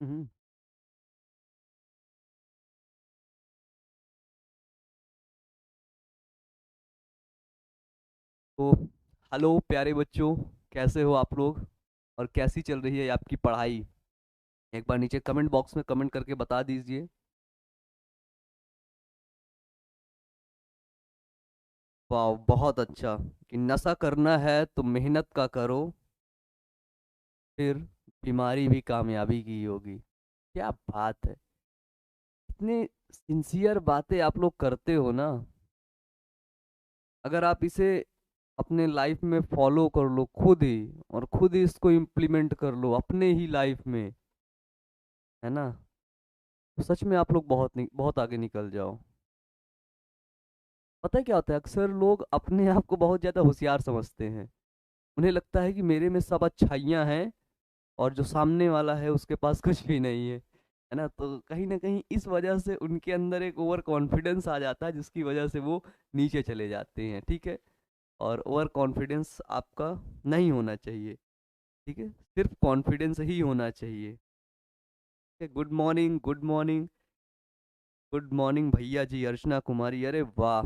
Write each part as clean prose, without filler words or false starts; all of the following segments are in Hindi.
हम्म। तो हेलो प्यारे बच्चों, कैसे हो आप लोग? और कैसी चल रही है आपकी पढ़ाई? एक बार नीचे कमेंट बॉक्स में कमेंट करके बता दीजिए। वाह, बहुत अच्छा। कि नशा करना है तो मेहनत का करो, फिर बीमारी भी कामयाबी की होगी। क्या बात है! इतनी सिंसियर बातें आप लोग करते हो ना। अगर आप इसे अपने लाइफ में फॉलो कर लो खुद ही, और खुद ही इसको इम्प्लीमेंट कर लो अपने ही लाइफ में, है ना, तो सच में आप लोग बहुत आगे निकल जाओ। पता है क्या होता है, अक्सर लोग अपने आप को बहुत ज्यादा होशियार समझते हैं। उन्हें लगता है कि मेरे में सब अच्छाइयाँ हैं, और जो सामने वाला है उसके पास कुछ भी नहीं है ना। तो कहीं ना कहीं इस वजह से उनके अंदर एक ओवर कॉन्फिडेंस आ जाता है, जिसकी वजह से वो नीचे चले जाते हैं। ठीक है। और ओवर कॉन्फिडेंस आपका नहीं होना चाहिए। ठीक है, सिर्फ कॉन्फिडेंस ही होना चाहिए। Good morning, good morning, good morning भैया जी, अर्चना कुमारी। अरे वाह!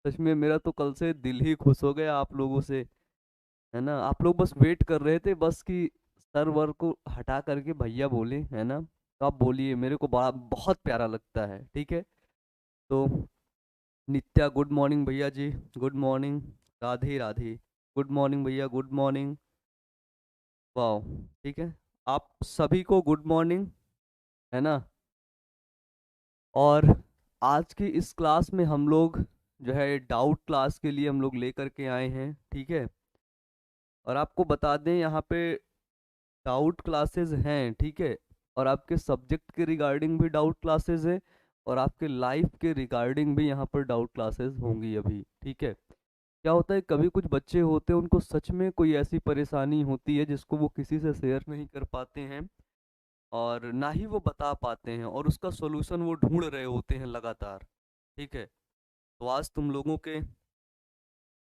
सच में मेरा तो कल से दिल ही खुश हो गया आप लोगों से, है ना। आप लोग बस वेट कर रहे थे बस कि सर वर को हटा करके भैया बोले, है ना। तो आप बोलिए, मेरे को बड़ा बहुत प्यारा लगता है। ठीक है। तो नित्या, गुड मॉर्निंग भैया जी, good morning. Radhe Radhe. Good morning भैया, गुड मॉर्निंग। वाह! ठीक है, आप सभी को गुड मॉर्निंग, है ना। और आज की इस क्लास में हम लोग जो है डाउट क्लास के लिए हम लोग लेकर के आए हैं। ठीक है। और आपको बता दें, यहाँ पे डाउट क्लासेस हैं। ठीक है। और आपके सब्जेक्ट के रिगार्डिंग भी डाउट क्लासेस है, और आपके लाइफ के रिगार्डिंग भी यहाँ पर डाउट क्लासेस होंगी अभी। ठीक है। क्या होता है, कभी कुछ बच्चे होते हैं उनको सच में कोई ऐसी परेशानी होती है जिसको वो किसी से शेयर नहीं कर पाते हैं, और ना ही वो बता पाते हैं, और उसका सोल्यूशन वो ढूंढ रहे होते हैं लगातार। ठीक है। तो आज तुम लोगों के,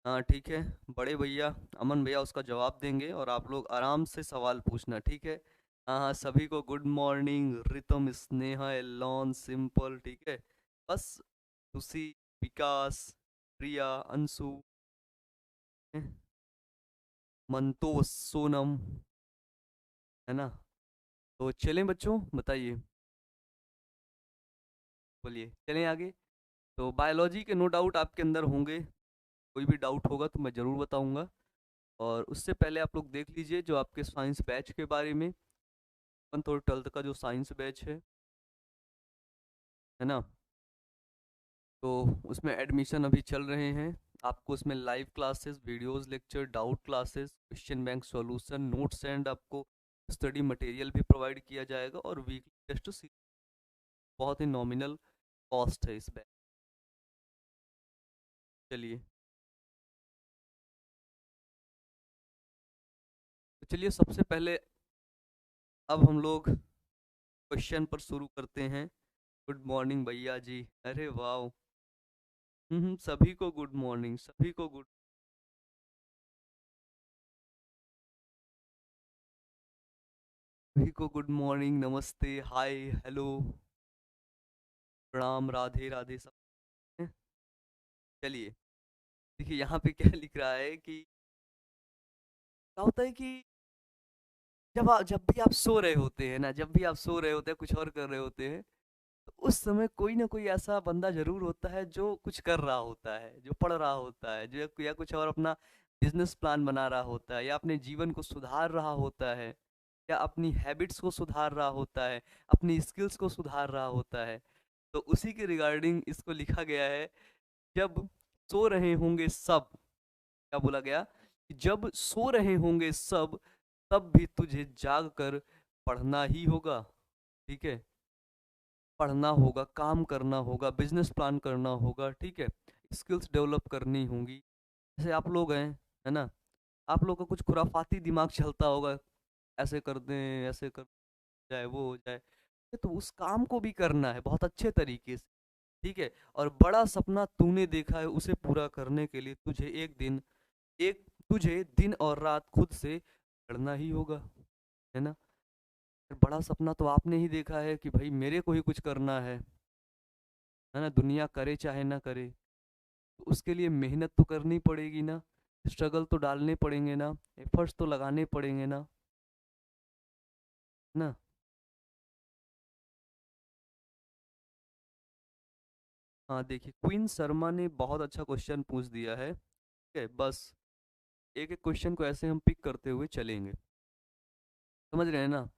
हाँ ठीक है, बड़े भैया अमन भैया उसका जवाब देंगे, और आप लोग आराम से सवाल पूछना। ठीक है। हाँ हाँ, सभी को good morning. Ritam, Sneha, Elon, simple. ठीक है। बस खुशी, विकास, प्रिया, अंशु, eh, मंतोष, सोनम, है ना। तो चलें बच्चों, बताइए, बोलिए, चलें आगे। तो बायोलॉजी के नो डाउट आपके अंदर होंगे। कोई भी डाउट होगा तो मैं ज़रूर बताऊंगा। और उससे पहले आप लोग देख लीजिए जो आपके साइंस बैच के बारे में, 11th और 12th का जो साइंस बैच है ना। तो उसमें एडमिशन अभी चल रहे हैं। आपको उसमें live classes, videos, lecture, doubt classes, question bank solution, notes, and आपको स्टडी मटेरियल भी प्रोवाइड किया जाएगा, और वीकली टेस्ट सीरीज। बहुत ही नॉमिनल कॉस्ट है इस बैच। चलिए, तो चलिए सबसे पहले अब हम लोग क्वेश्चन पर शुरू करते हैं। गुड मॉर्निंग भैया जी। अरे वाह! सभी को गुड मॉर्निंग, सभी को गुड, सभी को गुड मॉर्निंग, नमस्ते, हाय, हेलो, प्रणाम, राधे राधे सब हैं? चलिए, देखिए यहाँ पे क्या लिख रहा है कि क्या होता है कि जब भी आप सो रहे होते हैं ना, जब भी आप सो रहे होते हैं, कुछ और कर रहे होते हैं, तो उस समय कोई ना कोई ऐसा बंदा जरूर होता है जो कुछ कर रहा होता है, जो पढ़ रहा होता है, जो या कुछ और अपना बिजनेस प्लान बना रहा होता है, या अपने जीवन को सुधार रहा होता है, या अपनी हैबिट्स को सुधार रहा होता है, अपनी स्किल्स को सुधार रहा होता है। तो उसी के रिगार्डिंग इसको लिखा गया है। जब सो रहे होंगे सब, क्या बोला गया, कि जब सो रहे होंगे सब, तब भी तुझे जाग कर पढ़ना ही होगा। ठीक है। पढ़ना होगा, काम करना होगा, बिजनेस प्लान करना होगा। ठीक है। स्किल्स डेवलप करनी होंगी। जैसे आप लोग हैं, है ना, आप लोग का कुछ खुराफाती दिमाग चलता होगा, ऐसे कर दें, ऐसे कर जाए, वो हो जाए। तो उस काम को भी करना है बहुत अच्छे तरीके से। ठीक है। और बड़ा सपना तूने देखा है, उसे पूरा करने के लिए तुझे दिन और रात खुद से लड़ना ही होगा, है ना। बड़ा सपना तो आपने ही देखा है कि भाई मेरे को ही कुछ करना है ना, दुनिया करे चाहे ना करे, तो उसके लिए मेहनत तो करनी पड़ेगी ना, स्ट्रगल तो डालने पड़ेंगे ना, एफर्ट्स तो लगाने पड़ेंगे ना, ना। हाँ देखिए, क्वीन शर्मा ने बहुत अच्छा क्वेश्चन पूछ दिया है, ठीक है, बस एक एक क्वेश्चन को ऐसे हम पिक करते हुए चलेंगे, समझ रहे हैं ना।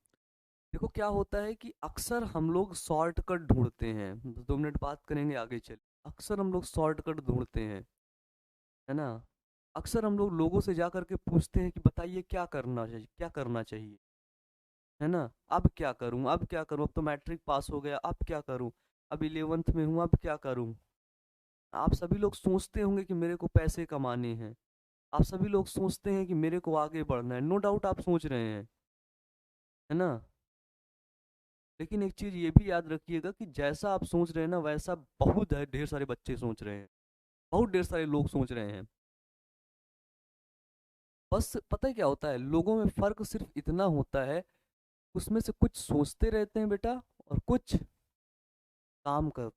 देखो क्या होता है कि अक्सर हम लोग शॉर्टकट ढूंढते हैं, 2 मिनट बात करेंगे आगे चल। अक्सर हम लोग शॉर्टकट ढूंढते हैं, है ना। अक्सर हम लोग लोगों से जा करके पूछते हैं कि बताइए क्या करना चाहिए, क्या करना चाहिए, है ना। अब क्या करूं, अब क्या करूं, अब तो मैट्रिक पास हो गया, अब क्या करूं, अब 11th में हूं, अब क्या करूं। आप सभी लोग सोचते होंगे कि मेरे को पैसे कमाने हैं, आप सभी लोग सोचते हैं कि मेरे को आगे बढ़ना है, नो डाउट आप सोच रहे हैं, है ना। लेकिन एक चीज ये भी याद रखिएगा कि जैसा आप सोच रहे हैं ना, वैसा बहुत ढेर सारे बच्चे सोच रहे हैं, बहुत ढेर सारे लोग सोच रहे हैं। बस पता है क्या होता है, लोगों में फर्क सिर्फ इतना होता है, उसमें से कुछ सोचते रहते हैं बेटा, और कुछ काम करते,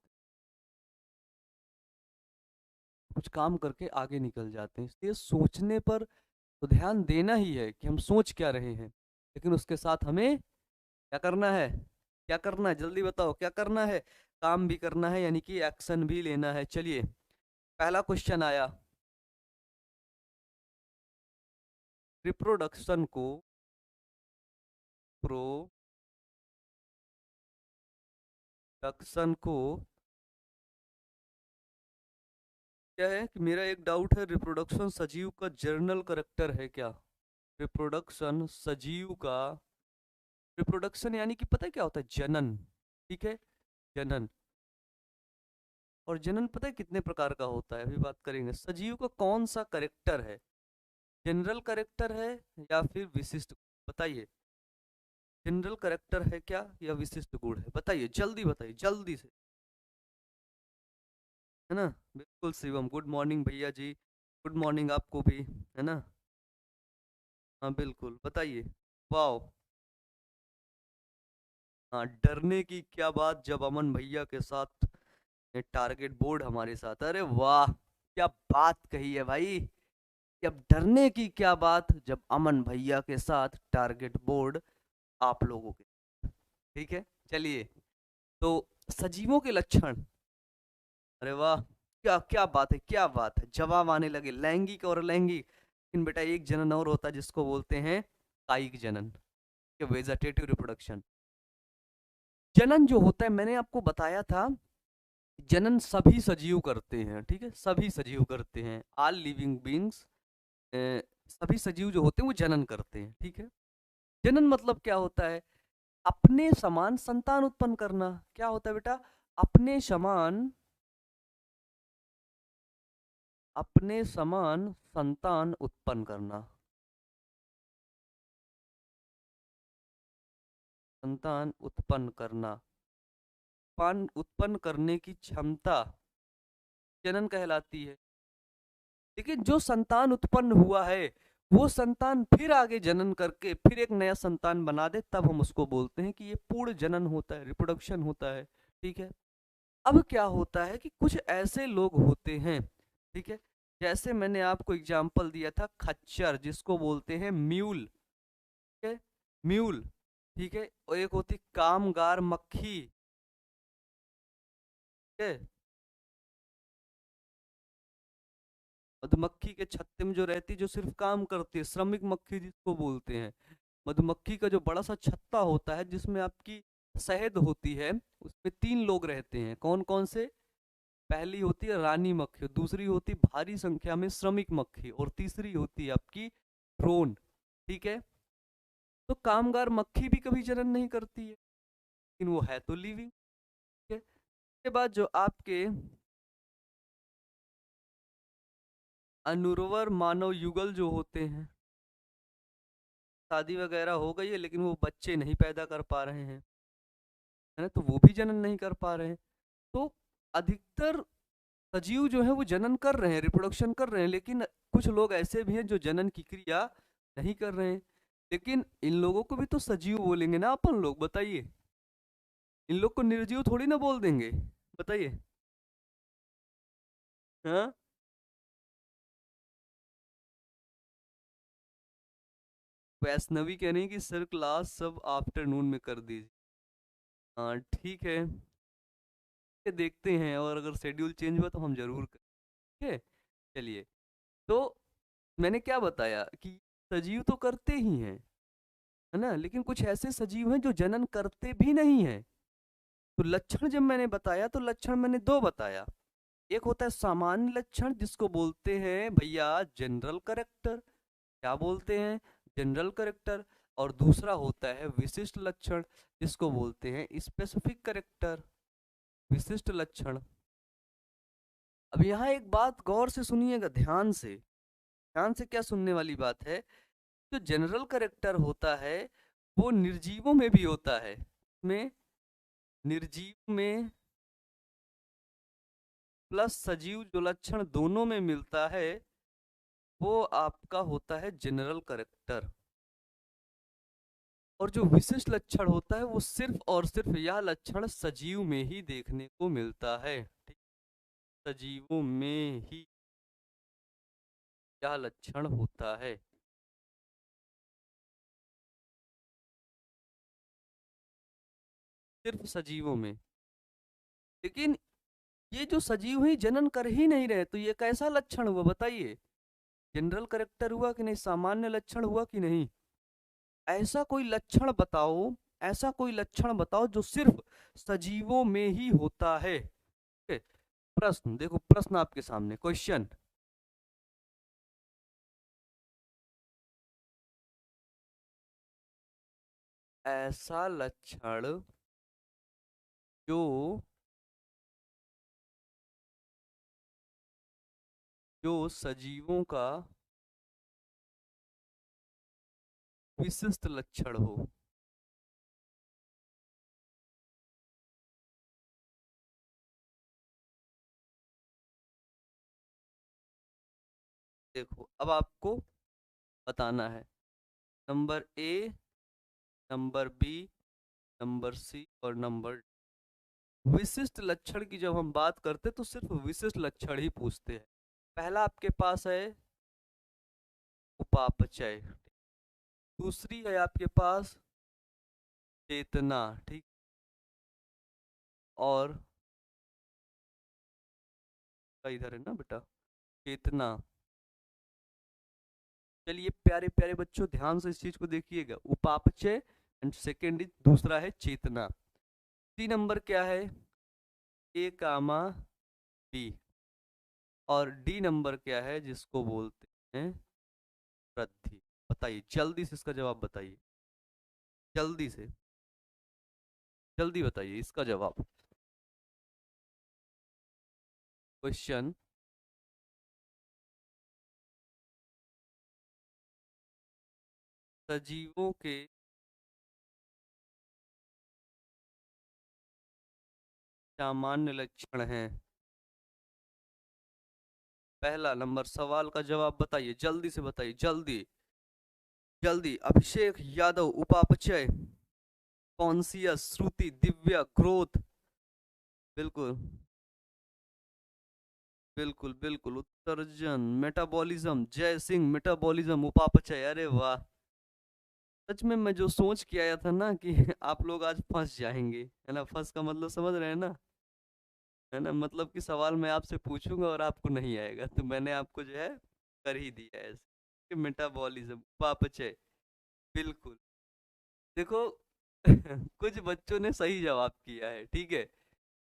कुछ काम करके आगे निकल जाते हैं। इसलिए सोचने पर तो ध्यान देना ही है कि हम सोच क्या रहे हैं, लेकिन उसके साथ हमें क्या करना है, क्या करना है, जल्दी बताओ क्या करना है। काम भी करना है, यानी कि एक्शन भी लेना है। चलिए, पहला क्वेश्चन आया, रिप्रोडक्शन को, प्रोडक्शन को, क्या है कि मेरा एक डाउट है, रिप्रोडक्शन सजीव का जर्नल करेक्टर है क्या। रिप्रोडक्शन सजीव का, रिप्रोडक्शन यानी कि पता है क्या होता है, जनन, ठीक है, जनन। और जनन पता है कितने प्रकार का होता है, अभी बात करेंगे। सजीव का कौन सा करेक्टर है, जनरल करेक्टर है या फिर विशिष्ट, बताइए। जनरल करेक्टर है क्या या विशिष्ट गुण है, बताइए, जल्दी बताइए, जल्दी से, है ना। बिल्कुल शिवम, गुड मॉर्निंग भैया जी, गुड मॉर्निंग आपको भी, है ना। हाँ बिल्कुल, बताइए। वाओ। हाँ, डरने की क्या बात, जब अमन भैया के साथ टारगेट बोर्ड हमारे साथ, अरे वाह, क्या बात कही है भाई। अब डरने की क्या बात, जब अमन भैया के साथ टारगेट बोर्ड आप लोगों के, ठीक है। चलिए, तो सजीवों के लक्षण, अरे वाह, क्या क्या बात है, क्या बात है, जवाब आने लगे, लैंगिक और अलैंगिक। लेकिन बेटा एक जनन और होता है जिसको बोलते हैं कायिक जनन, वेजिटेटिव रिप्रोडक्शन। जनन जो होता है, मैंने आपको बताया था, जनन सभी सजीव करते हैं, ठीक है, सभी सजीव करते हैं, ऑल लिविंग बींग्स, सभी सजीव जो होते हैं वो जनन करते हैं, ठीक है। जनन मतलब क्या होता है, अपने समान संतान उत्पन्न करना। क्या होता है बेटा, अपने समान, अपने समान संतान उत्पन्न करना, संतान उत्पन्न करना, पान उत्पन्न करने की क्षमता जनन कहलाती है। लेकिन जो संतान उत्पन्न हुआ है, वो संतान फिर आगे जनन करके फिर एक नया संतान बना दे, तब हम उसको बोलते हैं कि ये पूर्ण जनन होता है, रिप्रोडक्शन होता है, ठीक है। अब क्या होता है कि कुछ ऐसे लोग होते हैं, ठीक है, जैसे मैंने आपको एग्जाम्पल दिया था खच्चर, जिसको बोलते हैं म्यूल, ठीक है, म्यूल, ठीक है, और एक होती कामगार मक्खी, ठीक है, मधुमक्खी के छत्ते में जो रहती, जो सिर्फ काम करती है, श्रमिक मक्खी जिसको बोलते हैं। मधुमक्खी का जो बड़ा सा छत्ता होता है जिसमें आपकी शहद होती है, उसमें 3 लोग रहते हैं, कौन कौन से, पहली होती है रानी मक्खी, दूसरी होती भारी संख्या में श्रमिक मक्खी, और तीसरी होती है आपकी ड्रोन, ठीक है। तो कामगार मक्खी भी कभी जनन नहीं करती है, लेकिन वो है तो लिविंग, ठीक है। उसके बाद जो आपके अनुर्वर मानव युगल जो होते हैं, शादी वगैरह हो गई है लेकिन वो बच्चे नहीं पैदा कर पा रहे हैं, है ना, तो वो भी जनन नहीं कर पा रहे हैं। तो अधिकतर सजीव जो है वो जनन कर रहे हैं, रिप्रोडक्शन कर रहे हैं, लेकिन कुछ लोग ऐसे भी हैं जो जनन की क्रिया नहीं कर रहे हैं। लेकिन इन लोगों को भी तो सजीव बोलेंगे ना अपन लोग, बताइए। इन लोग को निर्जीव थोड़ी ना बोल देंगे, बताइए। हाँ, वैष्णवी कह रही है कि सर क्लास सब आफ्टरनून में कर दीजिए। हाँ ठीक है, ये देखते हैं, और अगर शेड्यूल चेंज हुआ तो हम जरूर करेंगे। चलिए, तो मैंने क्या बताया कि सजीव तो करते ही हैं, है ना, लेकिन कुछ ऐसे सजीव हैं जो जनन करते भी नहीं हैं। तो लक्षण जब मैंने बताया तो लक्षण मैंने दो बताया। एक होता है सामान्य लक्षण जिसको बोलते हैं भैया जनरल करेक्टर, क्या बोलते हैं, जनरल करेक्टर। और दूसरा होता है विशिष्ट लक्षण जिसको बोलते हैं स्पेसिफिक करेक्टर, विशिष्ट लक्षण। अब यहाँ एक बात गौर से सुनिएगा, ध्यान से, ध्यान से, क्या सुनने वाली बात है। जो जनरल करेक्टर होता है वो निर्जीवों में भी होता है, में निर्जीव में प्लस सजीव जो लक्षण दोनों में मिलता है वो आपका होता है जनरल करेक्टर। और जो विशिष्ट लक्षण होता है वो सिर्फ और सिर्फ यह लक्षण सजीव में ही देखने को मिलता है, ठीक, सजीवों में ही यह लक्षण होता है। सिर्फ सजीवों में। लेकिन ये जो सजीव ही जनन कर ही नहीं रहे तो ये कैसा लक्षण हुआ, बताइए। जनरल करेक्टर हुआ कि नहीं, सामान्य लक्षण हुआ कि नहीं। ऐसा कोई लक्षण बताओ, ऐसा कोई लक्षण बताओ जो सिर्फ सजीवों में ही होता है। ठीक है? प्रश्न देखो, प्रश्न आपके सामने, क्वेश्चन। ऐसा लक्षण जो जो सजीवों का विशिष्ट लक्षण हो। देखो अब आपको बताना है, number A, number B, number C और नंबर डी। विशिष्ट लक्षण की जब हम बात करते तो सिर्फ विशिष्ट लक्षण ही पूछते हैं। पहला आपके पास है उपापचय, दूसरी है आपके पास चेतना, ठीक, और इधर है ना बेटा, चेतना। चलिए प्यारे प्यारे बच्चों, ध्यान से इस चीज को देखिएगा, उपापचय एंड सेकेंड दूसरा है चेतना। 3 नंबर क्या है, ए कामा बी। और डी नंबर क्या है जिसको बोलते हैं वृद्धि। बताइए जल्दी से इसका जवाब बताइए, जल्दी से, जल्दी बताइए इसका जवाब। क्वेश्चन। सजीवों के सामान्य लक्षण हैं। पहला नंबर सवाल का जवाब बताइए, जल्दी से बताइए, जल्दी जल्दी। अभिषेक यादव, उपापचय, कॉन्सियस, श्रुति, दिव्या, ग्रोथ। बिल्कुल बिल्कुल बिल्कुल, उत्सर्जन, मेटाबॉलिज्म, जय सिंह, मेटाबॉलिज्म, उपापचय। अरे वाह, सच में मैं जो सोच के आया था ना कि आप लोग आज फंस जाएंगे, है ना, फंस का मतलब समझ रहे हैं ना, है ना, मतलब कि सवाल मैं आपसे पूछूंगा और आपको नहीं आएगा, तो मैंने आपको जो है कर ही दिया है ऐसे। मेटाबॉलिज्म, उपापचय, बिल्कुल। देखो कुछ बच्चों ने सही जवाब किया है, ठीक है।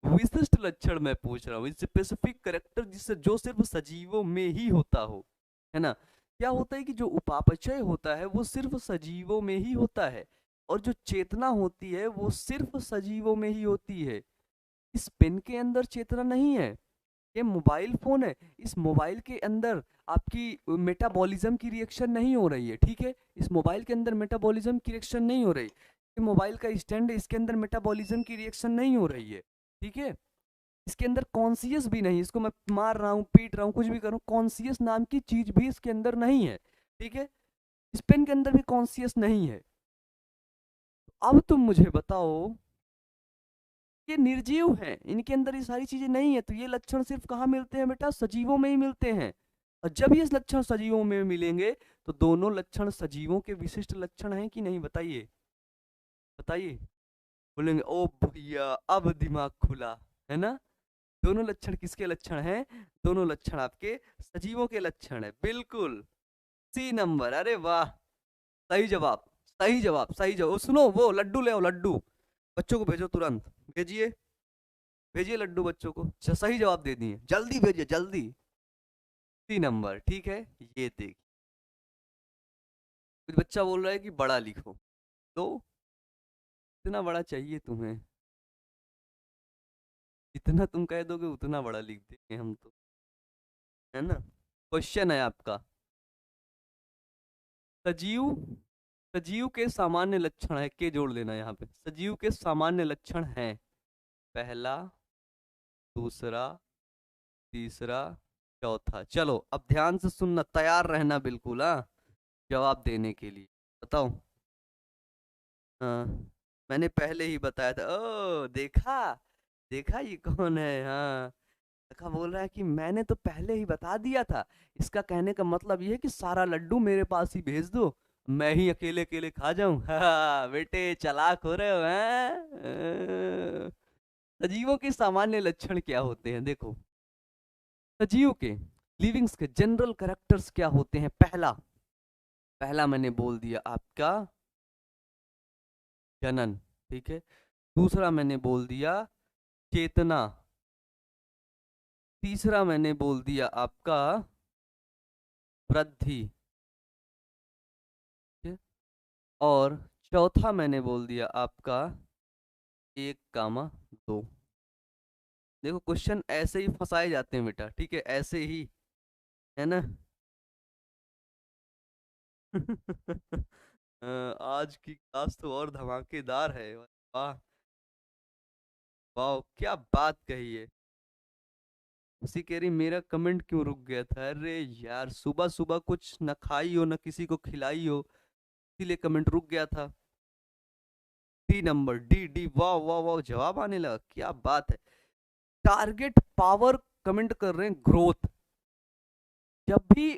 विशिष्ट लक्षण मैं पूछ रहा हूँ, स्पेसिफिक करेक्टर जिससे जो सिर्फ सजीवों में ही होता हो, है ना। क्या होता है कि जो उपापचय होता है वो सिर्फ सजीवों में ही होता है, और जो चेतना होती है वो सिर्फ सजीवों में ही होती है। इस पेन के अंदर चेतना नहीं है, ये मोबाइल फोन है, इस मोबाइल के अंदर आपकी मेटाबॉलिज्म की रिएक्शन नहीं हो रही है, ठीक है। इस मोबाइल के अंदर मेटाबॉलिज्म की रिएक्शन नहीं हो रही, ये मोबाइल का स्टैंड है, इसके अंदर मेटाबॉलिज्म की रिएक्शन नहीं हो रही है, ठीक है। इसके अंदर कॉन्सियस भी नहीं, इसको मैं मार रहा हूँ, पीट रहा हूँ, कुछ भी कर रहा हूँ, कॉन्सियस नाम की चीज भी इसके अंदर नहीं है, ठीक है। इस पेन के अंदर भी कॉन्शियस नहीं है। अब तुम मुझे बताओ, ये निर्जीव हैं, इनके अंदर ये सारी चीजें नहीं है, तो ये लक्षण सिर्फ कहाँ मिलते हैं बेटा? सजीवों में ही मिलते हैं। और जब ये लक्षण सजीवों में मिलेंगे तो दोनों लक्षण सजीवों के विशिष्ट लक्षण हैं कि नहीं? बताइए बताइए। बोलेंगे ओ भैया अब दिमाग खुला, है ना? दोनों लक्षण किसके लक्षण हैं? दोनों लक्षण आपके सजीवों के लक्षण है, बिल्कुल। सी नंबर, अरे वाह, सही जवाब, सही जवाब, सही जवाब। सुनो, वो लड्डू ले आओ, लड्डू बच्चों को भेजो, तुरंत भेजिए, भेजिए लड्डू बच्चों को। सही जवाब दे दिए, जल्दी भेजिए जल्दी। सी नंबर, ठीक है। ये देख, कुछ बच्चा बोल रहा है कि बड़ा लिखो, तो इतना बड़ा चाहिए तुम्हें? जितना तुम कह दोगे उतना बड़ा लिख देंगे हम तो, है ना? क्वेश्चन है आपका, सजीव, सजीव के सामान्य लक्षण है, के जोड़ लेना यहाँ पे। सजीव के सामान्य लक्षण हैं पहला, दूसरा, तीसरा, चौथा। चलो अब ध्यान से सुनना, तैयार रहना बिल्कुल, हाँ, जवाब देने के लिए। बताओ। हाँ, मैंने पहले ही बताया था। ओ देखा, देखा ये कौन है? हाँ, लड़का बोल रहा है कि मैंने तो पहले ही बता दिया था। इसका कहने का मतलब ये है कि सारा लड्डू मेरे पास ही भेज दो, मैं ही अकेले अकेले खा जाऊं। हाँ बेटे, चालाक हो रहे हो हैं? सजीवों के सामान्य लक्षण क्या होते हैं? देखो, सजीव के, लिविंग्स के जनरल कैरेक्टर्स क्या होते हैं? पहला, पहला मैंने बोल दिया आपका जनन, ठीक है। दूसरा मैंने बोल दिया चेतना। तीसरा मैंने बोल दिया आपका वृद्धि, ठीक है? और चौथा मैंने बोल दिया आपका एक कामा दो। देखो क्वेश्चन ऐसे ही फंसाए जाते हैं बेटा, ठीक है, ऐसे ही, है ना? आज की क्लास तो और धमाकेदार है। वाह, वाह, क्या बात कही है। उसी कह रही मेरा कमेंट क्यों रुक गया था? अरे यार, सुबह सुबह कुछ न खाई हो न किसी को खिलाई हो, इसीलिए कमेंट रुक गया था। डी नंबर, डी डी, वाह वाह वाह, जवाब आने लगा, क्या बात है। टारगेट पावर कमेंट कर रहे हैं, ग्रोथ। जब भी,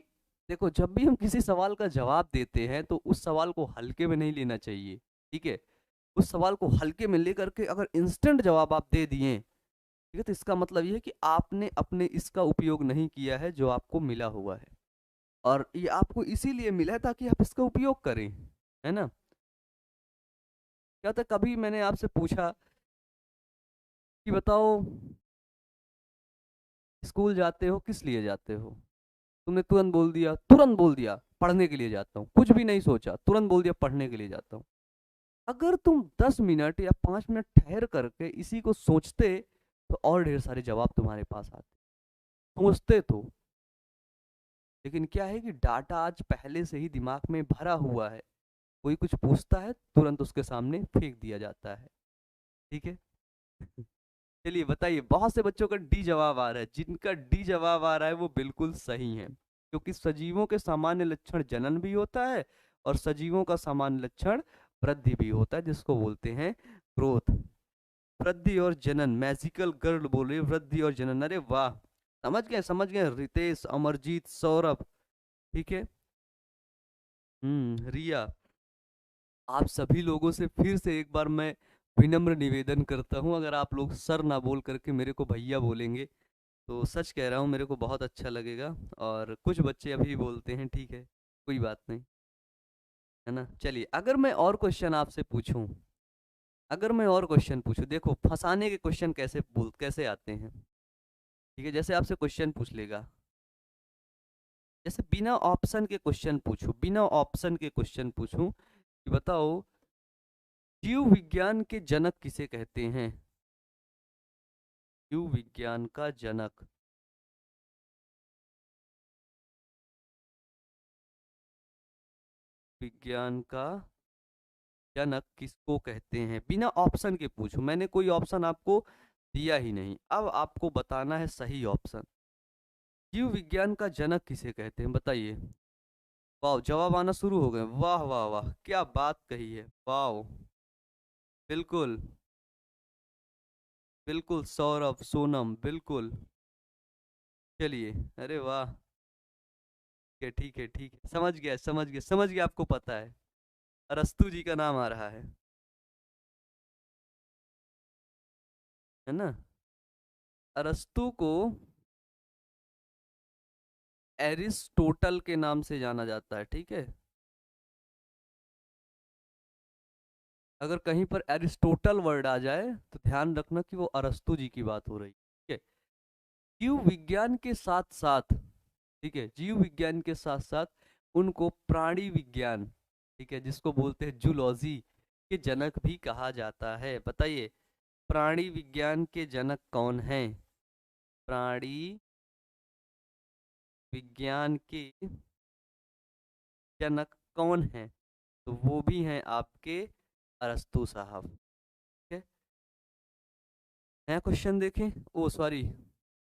देखो, जब भी हम किसी सवाल का जवाब देते हैं तो उस सवाल को हल्के में नहीं लेना चाहिए, ठीक है? उस सवाल को हल्के में लेकर के अगर इंस्टेंट जवाब आप दे दिए, ठीक है, तो इसका मतलब ये है कि आपने अपने इसका उपयोग नहीं किया है जो आपको मिला हुआ है। और ये आपको इसीलिए मिला है ताकि आप इसका उपयोग करें, है ना? क्या था, कभी मैंने आपसे पूछा कि बताओ, स्कूल जाते हो किस लिए जाते हो? तुमने तुरंत बोल दिया, तुरंत बोल दिया पढ़ने के लिए जाता हूँ, कुछ भी नहीं सोचा, तुरंत बोल दिया पढ़ने के लिए जाता हूँ। अगर तुम 10 मिनट या 5 मिनट ठहर करके इसी को सोचते तो और ढेर सारे जवाब तुम्हारे पास आते, सोचते तो। लेकिन क्या है कि डाटा आज पहले से ही दिमाग में भरा हुआ है, कोई कुछ पूछता है तुरंत उसके सामने फेंक दिया जाता है, ठीक है? चलिए बताइए, बहुत से बच्चों का डी जवाब आ रहा है, जिनका डी जवाब आ रहा है वो बिल्कुल सही है, क्योंकि सजीवों के सामान्य लक्षण जनन भी होता है और सजीवों का सामान्य लक्षण वृद्धि भी होता है, जिसको बोलते हैं ग्रोथ। वृद्धि और जनन, मैजिकल गर्ल बोल रही है, वृद्धि और जनन, अरे वाह, समझ गए समझ गए, रितेश, अमरजीत, सौरभ, ठीक है। रिया, आप सभी लोगों से फिर से एक बार मैं विनम्र निवेदन करता हूँ, अगर आप लोग सर ना बोल करके मेरे को भैया बोलेंगे तो सच कह रहा हूँ, मेरे को बहुत अच्छा लगेगा। और कुछ बच्चे अभी बोलते हैं, ठीक है, कोई बात नहीं, है ना? चलिए, अगर मैं और क्वेश्चन आपसे पूछूं, अगर मैं और क्वेश्चन पूछूं, देखो फंसाने के क्वेश्चन कैसे आते हैं, ठीक है? जैसे आपसे क्वेश्चन पूछ लेगा, जैसे बिना ऑप्शन के क्वेश्चन पूछूं, बिना ऑप्शन के क्वेश्चन पूछूं कि बताओ, जीव विज्ञान के जनक किसे कहते हैं? जीव विज्ञान का जनक, विज्ञान का जनक किसको कहते हैं? बिना ऑप्शन के पूछो, मैंने कोई ऑप्शन आपको दिया ही नहीं, अब आपको बताना है सही ऑप्शन। जीव विज्ञान का जनक किसे कहते हैं, बताइए। वाह, जवाब आना शुरू हो गए। वाह वाह वाह, क्या बात कही है, वाह। बिल्कुल बिल्कुल, सौरभ, सोनम, बिल्कुल। चलिए, अरे वाह। ठीक है ठीक है ठीक है, समझ गया समझ गया समझ गया, आपको पता है। अरस्तु जी का नाम आ रहा है ना। अरस्तु को एरिस्टोटल के नाम से जाना जाता है, ठीक है। अगर कहीं पर एरिस्टोटल वर्ड आ जाए तो ध्यान रखना कि वो अरस्तु जी की बात हो रही है, ठीक है। जीव विज्ञान के साथ साथ, ठीक है, जीव विज्ञान के साथ साथ उनको प्राणी विज्ञान, ठीक है, जिसको बोलते हैं जूलॉजी, के जनक भी कहा जाता है। बताइए, प्राणी विज्ञान के जनक कौन हैं? प्राणी विज्ञान के जनक कौन हैं? तो वो भी हैं आपके अरस्तु साहब, ठीक है। नया क्वेश्चन देखें, ओ सॉरी,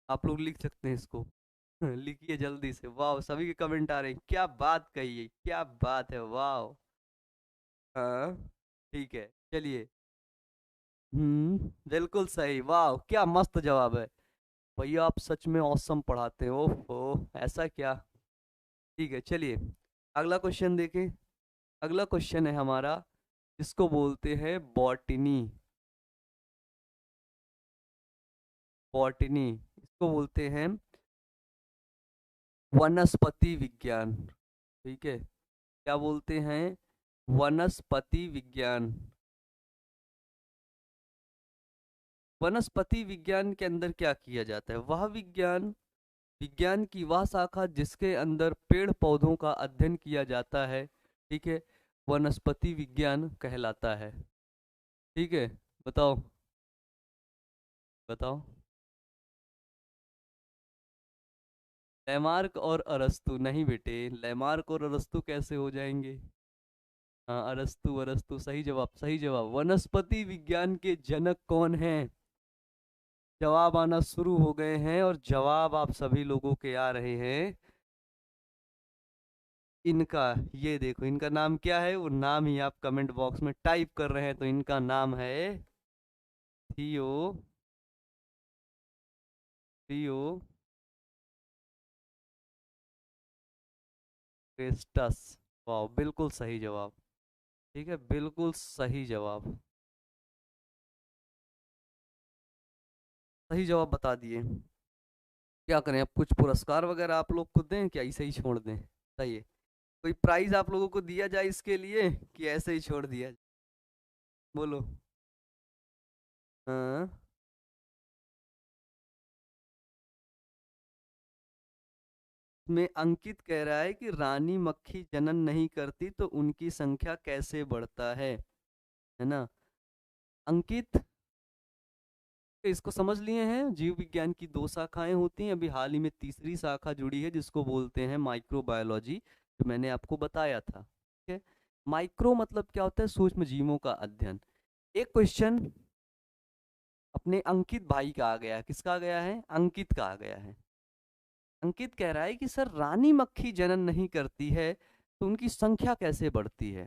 आप लोग लिख सकते हैं इसको। लिखिए जल्दी से, वाह, सभी के कमेंट आ रहे हैं, क्या बात कही है, क्या बात है, वाह। हाँ, ठीक है, चलिए। बिल्कुल सही, वाह, क्या मस्त जवाब है। भैया आप सच में औसम पढ़ाते हो, ओहो, ऐसा क्या। ठीक है, चलिए, अगला क्वेश्चन देखें। अगला क्वेश्चन है हमारा, जिसको बोलते हैं बॉटनी। बॉटनी, इसको बोलते हैं वनस्पति विज्ञान, ठीक है। क्या बोलते हैं? वनस्पति विज्ञान। वनस्पति विज्ञान के अंदर क्या किया जाता है? वह विज्ञान, विज्ञान की वह शाखा जिसके अंदर पेड़ पौधों का अध्ययन किया जाता है, ठीक है, वनस्पति विज्ञान कहलाता है, ठीक है। बताओ, बताओ। लैमार्क और अरस्तु नहीं बेटे, लैमार्क और अरस्तु कैसे हो जाएंगे? हाँ, अरस्तु, अरस्तु, सही जवाब, सही जवाब। वनस्पति विज्ञान के जनक कौन हैं? जवाब आना शुरू हो गए हैं, और जवाब आप सभी लोगों के आ रहे हैं। इनका, ये देखो, इनका नाम क्या है, वो नाम ही आप कमेंट बॉक्स में टाइप कर रहे हैं, तो इनका नाम है थियो, थियो क्रेस्टस। वाह, बिल्कुल सही जवाब, ठीक है, बिल्कुल सही जवाब। सही जवाब बता दिए। क्या करें अब, कुछ पुरस्कार वगैरह आप लोग को दें, क्या ऐसे ही छोड़ दें? बताइए, कोई प्राइज आप लोगों को दिया जाए इसके लिए, कि ऐसे ही छोड़ दिया जाए? बोलो। हाँ, में अंकित कह रहा है कि रानी मक्खी जनन नहीं करती तो उनकी संख्या कैसे बढ़ता है ना। अंकित, इसको समझ लिए हैं, जीव विज्ञान की दो शाखाएं होती हैं, अभी हाल ही में तीसरी शाखा जुड़ी है जिसको बोलते हैं माइक्रोबायोलॉजी, जो मैंने आपको बताया था, ठीक है। माइक्रो मतलब क्या होता है? सूक्ष्म जीवों का अध्ययन। एक क्वेश्चन अपने अंकित भाई का आ गया है, किसका आ गया है? अंकित का आ गया है। अंकित कह रहा है कि सर, रानी मक्खी जनन नहीं करती है तो उनकी संख्या कैसे बढ़ती है?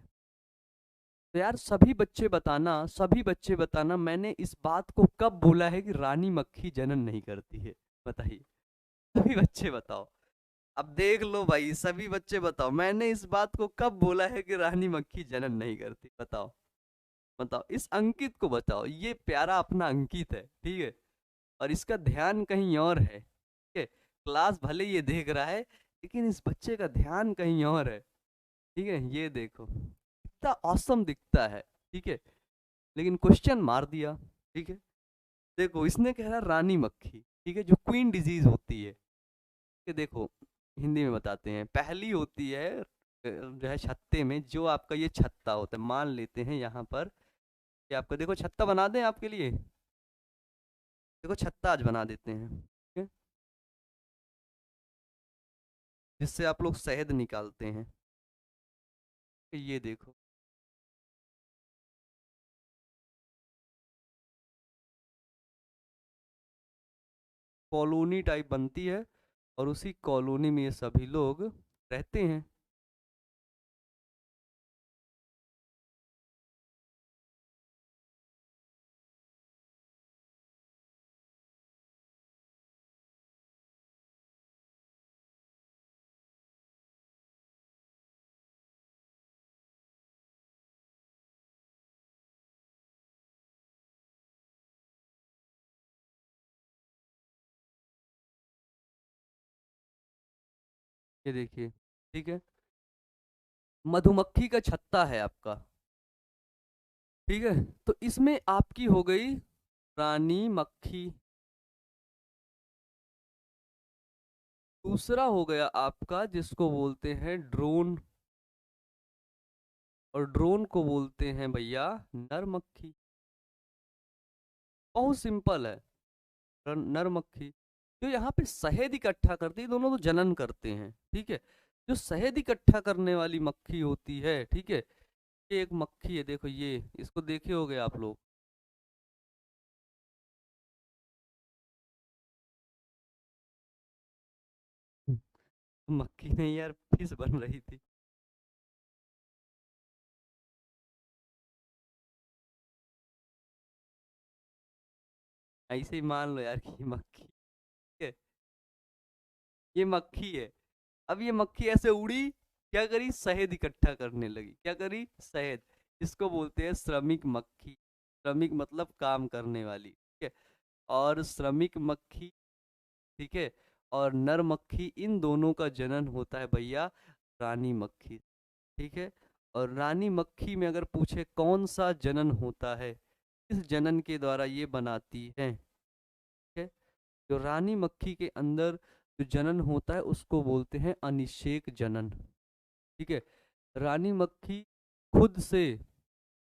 तो यार सभी बच्चे बताना, सभी बच्चे बताना, मैंने इस बात को कब बोला है कि रानी मक्खी जनन नहीं करती है? बताइए, सभी बच्चे बताओ। अब देख लो भाई, सभी बच्चे बताओ, मैंने इस बात को कब बोला है कि रानी मक्खी जनन नहीं करती? बताओ, बताओ, इस अंकित को बताओ, ये प्यारा अपना अंकित है, ठीक है, और इसका ध्यान कहीं और है, ठीक है। क्लास भले ये देख रहा है, लेकिन इस बच्चे का ध्यान कहीं और है, ठीक है। ये देखो, कितना औसम दिखता है, ठीक है, लेकिन क्वेश्चन मार दिया, ठीक है। देखो, इसने कह रहा रानी मक्खी, ठीक है, जो क्वीन डिजीज होती है, ठीक है। देखो, हिंदी में बताते हैं, पहली होती है जो है छत्ते में, जो आपका ये छत्ता होता है, मान लेते हैं यहाँ पर कि आपका, देखो छत्ता बना दें आपके लिए, देखो छत्ता आज बना देते हैं, ठीक है, जिससे आप लोग शहद निकालते हैं, ये देखो, कॉलोनी टाइप बनती है, और उसी कॉलोनी में ये सभी लोग रहते हैं, ये देखिए, ठीक है, मधुमक्खी का छत्ता है आपका, ठीक है। तो इसमें आपकी हो गई रानी मक्खी, दूसरा हो गया आपका जिसको बोलते हैं ड्रोन, और ड्रोन को बोलते हैं भैया नर मक्खी। बहुत सिंपल है। नर मक्खी जो यहाँ पे शहद इकट्ठा करती है, दोनों तो जनन करते हैं, ठीक है। जो शहद इकट्ठा करने वाली मक्खी होती है, ठीक है, ये एक मक्खी है, देखो ये, इसको देखे होगे आप लोग। मक्खी नहीं यार, फिश बन रही थी। ऐसे ही मान लो यार कि ये मक्खी है, ये मक्खी है। अब ये मक्खी ऐसे उड़ी, क्या करी, शहद इकट्ठा करने लगी, क्या करी, शहद। इसको बोलते हैं श्रमिक मक्खी। श्रमिक मतलब काम करने वाली, ठीक है। और श्रमिक मक्खी, ठीक है, और नर मक्खी, इन दोनों का जनन होता है भैया रानी मक्खी, ठीक है। और रानी मक्खी में अगर पूछे कौन सा जनन होता है, इस जनन के द्वारा ये बनाती है, ठीक है। जो रानी मक्खी के अंदर जो जनन होता है उसको बोलते हैं अनिषेक जनन, ठीक है। रानी मक्खी खुद से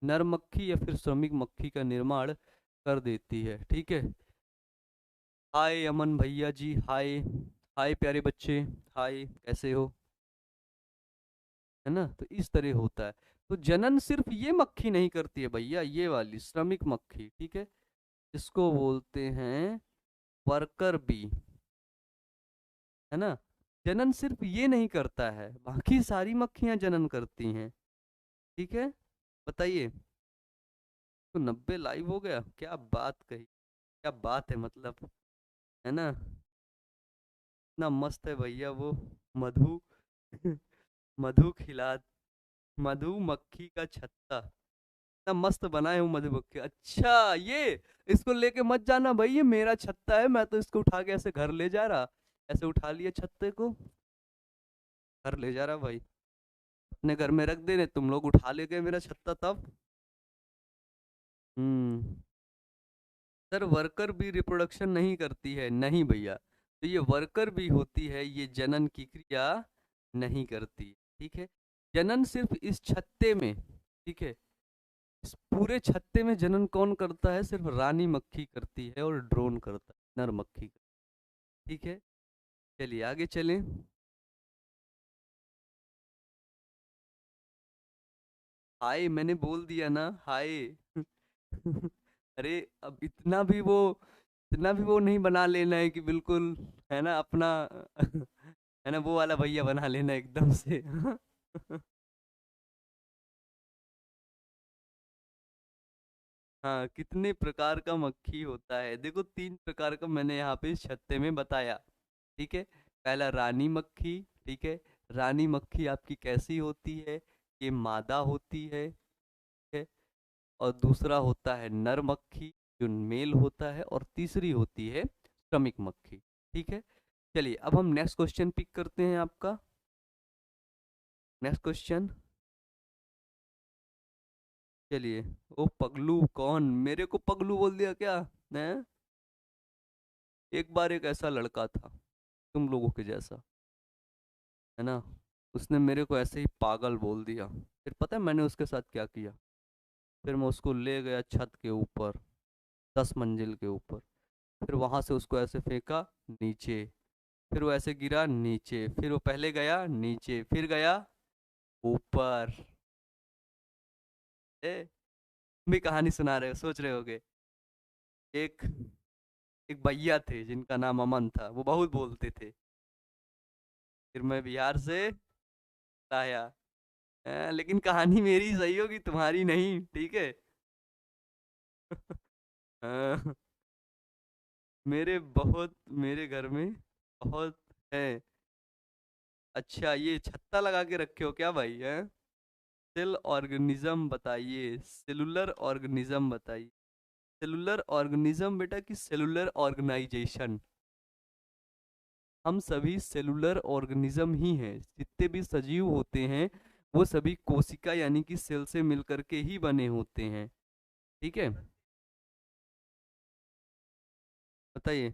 नर मक्खी या फिर श्रमिक मक्खी का निर्माण कर देती है, ठीक है। हाय अमन भैया जी, हाय। हाय प्यारे बच्चे, हाय, कैसे हो, है ना। तो इस तरह होता है। तो जनन सिर्फ ये मक्खी नहीं करती है भैया, ये वाली श्रमिक मक्खी, ठीक है, इसको बोलते हैं वर्कर बी, है ना। जनन सिर्फ ये नहीं करता है, बाकी सारी मक्खियां जनन करती हैं, ठीक है। बताइए। तो 90 लाइव हो गया, क्या बात कही, क्या बात है मतलब, है ना। इतना मस्त है भैया वो मधु। मधु खिला, मधु मक्खी का छत्ता, इतना मस्त बनाए हूँ मधुमक्खी। अच्छा ये, इसको लेके मत जाना भाई, ये मेरा छत्ता है, मैं तो इसको उठा के ऐसे घर ले जा रहा, ऐसे उठा लिया छत्ते को, घर ले जा रहा भाई, अपने घर में रख देने, तुम लोग उठा ले गए मेरा छत्ता तब। हम्म। सर वर्कर भी रिप्रोडक्शन नहीं करती है, नहीं भैया। तो ये वर्कर भी होती है, ये जनन की क्रिया नहीं करती, ठीक है। जनन सिर्फ इस छत्ते में, ठीक है, इस पूरे छत्ते में जनन कौन करता है, सिर्फ रानी मक्खी करती है और ड्रोन करता है, नर मक्खी का, ठीक है। चलिए आगे चलें। हाय मैंने बोल दिया ना, हाय। अरे अब इतना भी वो नहीं बना लेना है कि बिल्कुल, है ना अपना, है ना वो वाला भैया बना लेना एकदम से। हाँ, कितने प्रकार का मक्खी होता है, देखो 3 प्रकार का मैंने यहाँ पे इस छत्ते में बताया, ठीक है। पहला रानी मक्खी, ठीक है। रानी मक्खी आपकी कैसी होती है, ये मादा होती है, ठीक है। और दूसरा होता है नर मक्खी जो मेल होता है, और तीसरी होती है श्रमिक मक्खी, ठीक है। चलिए अब हम नेक्स्ट क्वेश्चन पिक करते हैं आपका। नेक्स्ट क्वेश्चन, चलिए। ओ पगलू, कौन मेरे को पगलू बोल दिया क्या, है। एक बार एक ऐसा लड़का था तुम लोगों के जैसा, है ना, उसने मेरे को ऐसे ही पागल बोल दिया। फिर पता है मैंने उसके साथ क्या किया, फिर मैं उसको ले गया छत के ऊपर, 10 मंजिल के ऊपर, फिर वहां से उसको ऐसे फेंका नीचे, फिर वो ऐसे गिरा नीचे, फिर वो पहले गया नीचे, फिर गया ऊपर। ए, भी कहानी सुना रहे हो, सोच रहे होगे। एक एक भैया थे जिनका नाम अमन था, वो बहुत बोलते थे, फिर मैं बिहार से लाया। लेकिन कहानी मेरी सही होगी, तुम्हारी नहीं, ठीक है। हाँ, मेरे घर में बहुत है। अच्छा ये छत्ता लगा के रखे हो क्या भाई, है। सेल ऑर्गेनिज्म बताइए, सेलुलर ऑर्गेनिज्म बताइए। सेलुलर ऑर्गेनिज्म बेटा कि सेलुलर ऑर्गेनाइजेशन। हम सभी सेलुलर ऑर्गेनिज्म ही हैं, जितने भी सजीव होते हैं वो सभी कोशिका यानी कि सेल से मिलकर के ही बने होते हैं। ठीक है, बताइए।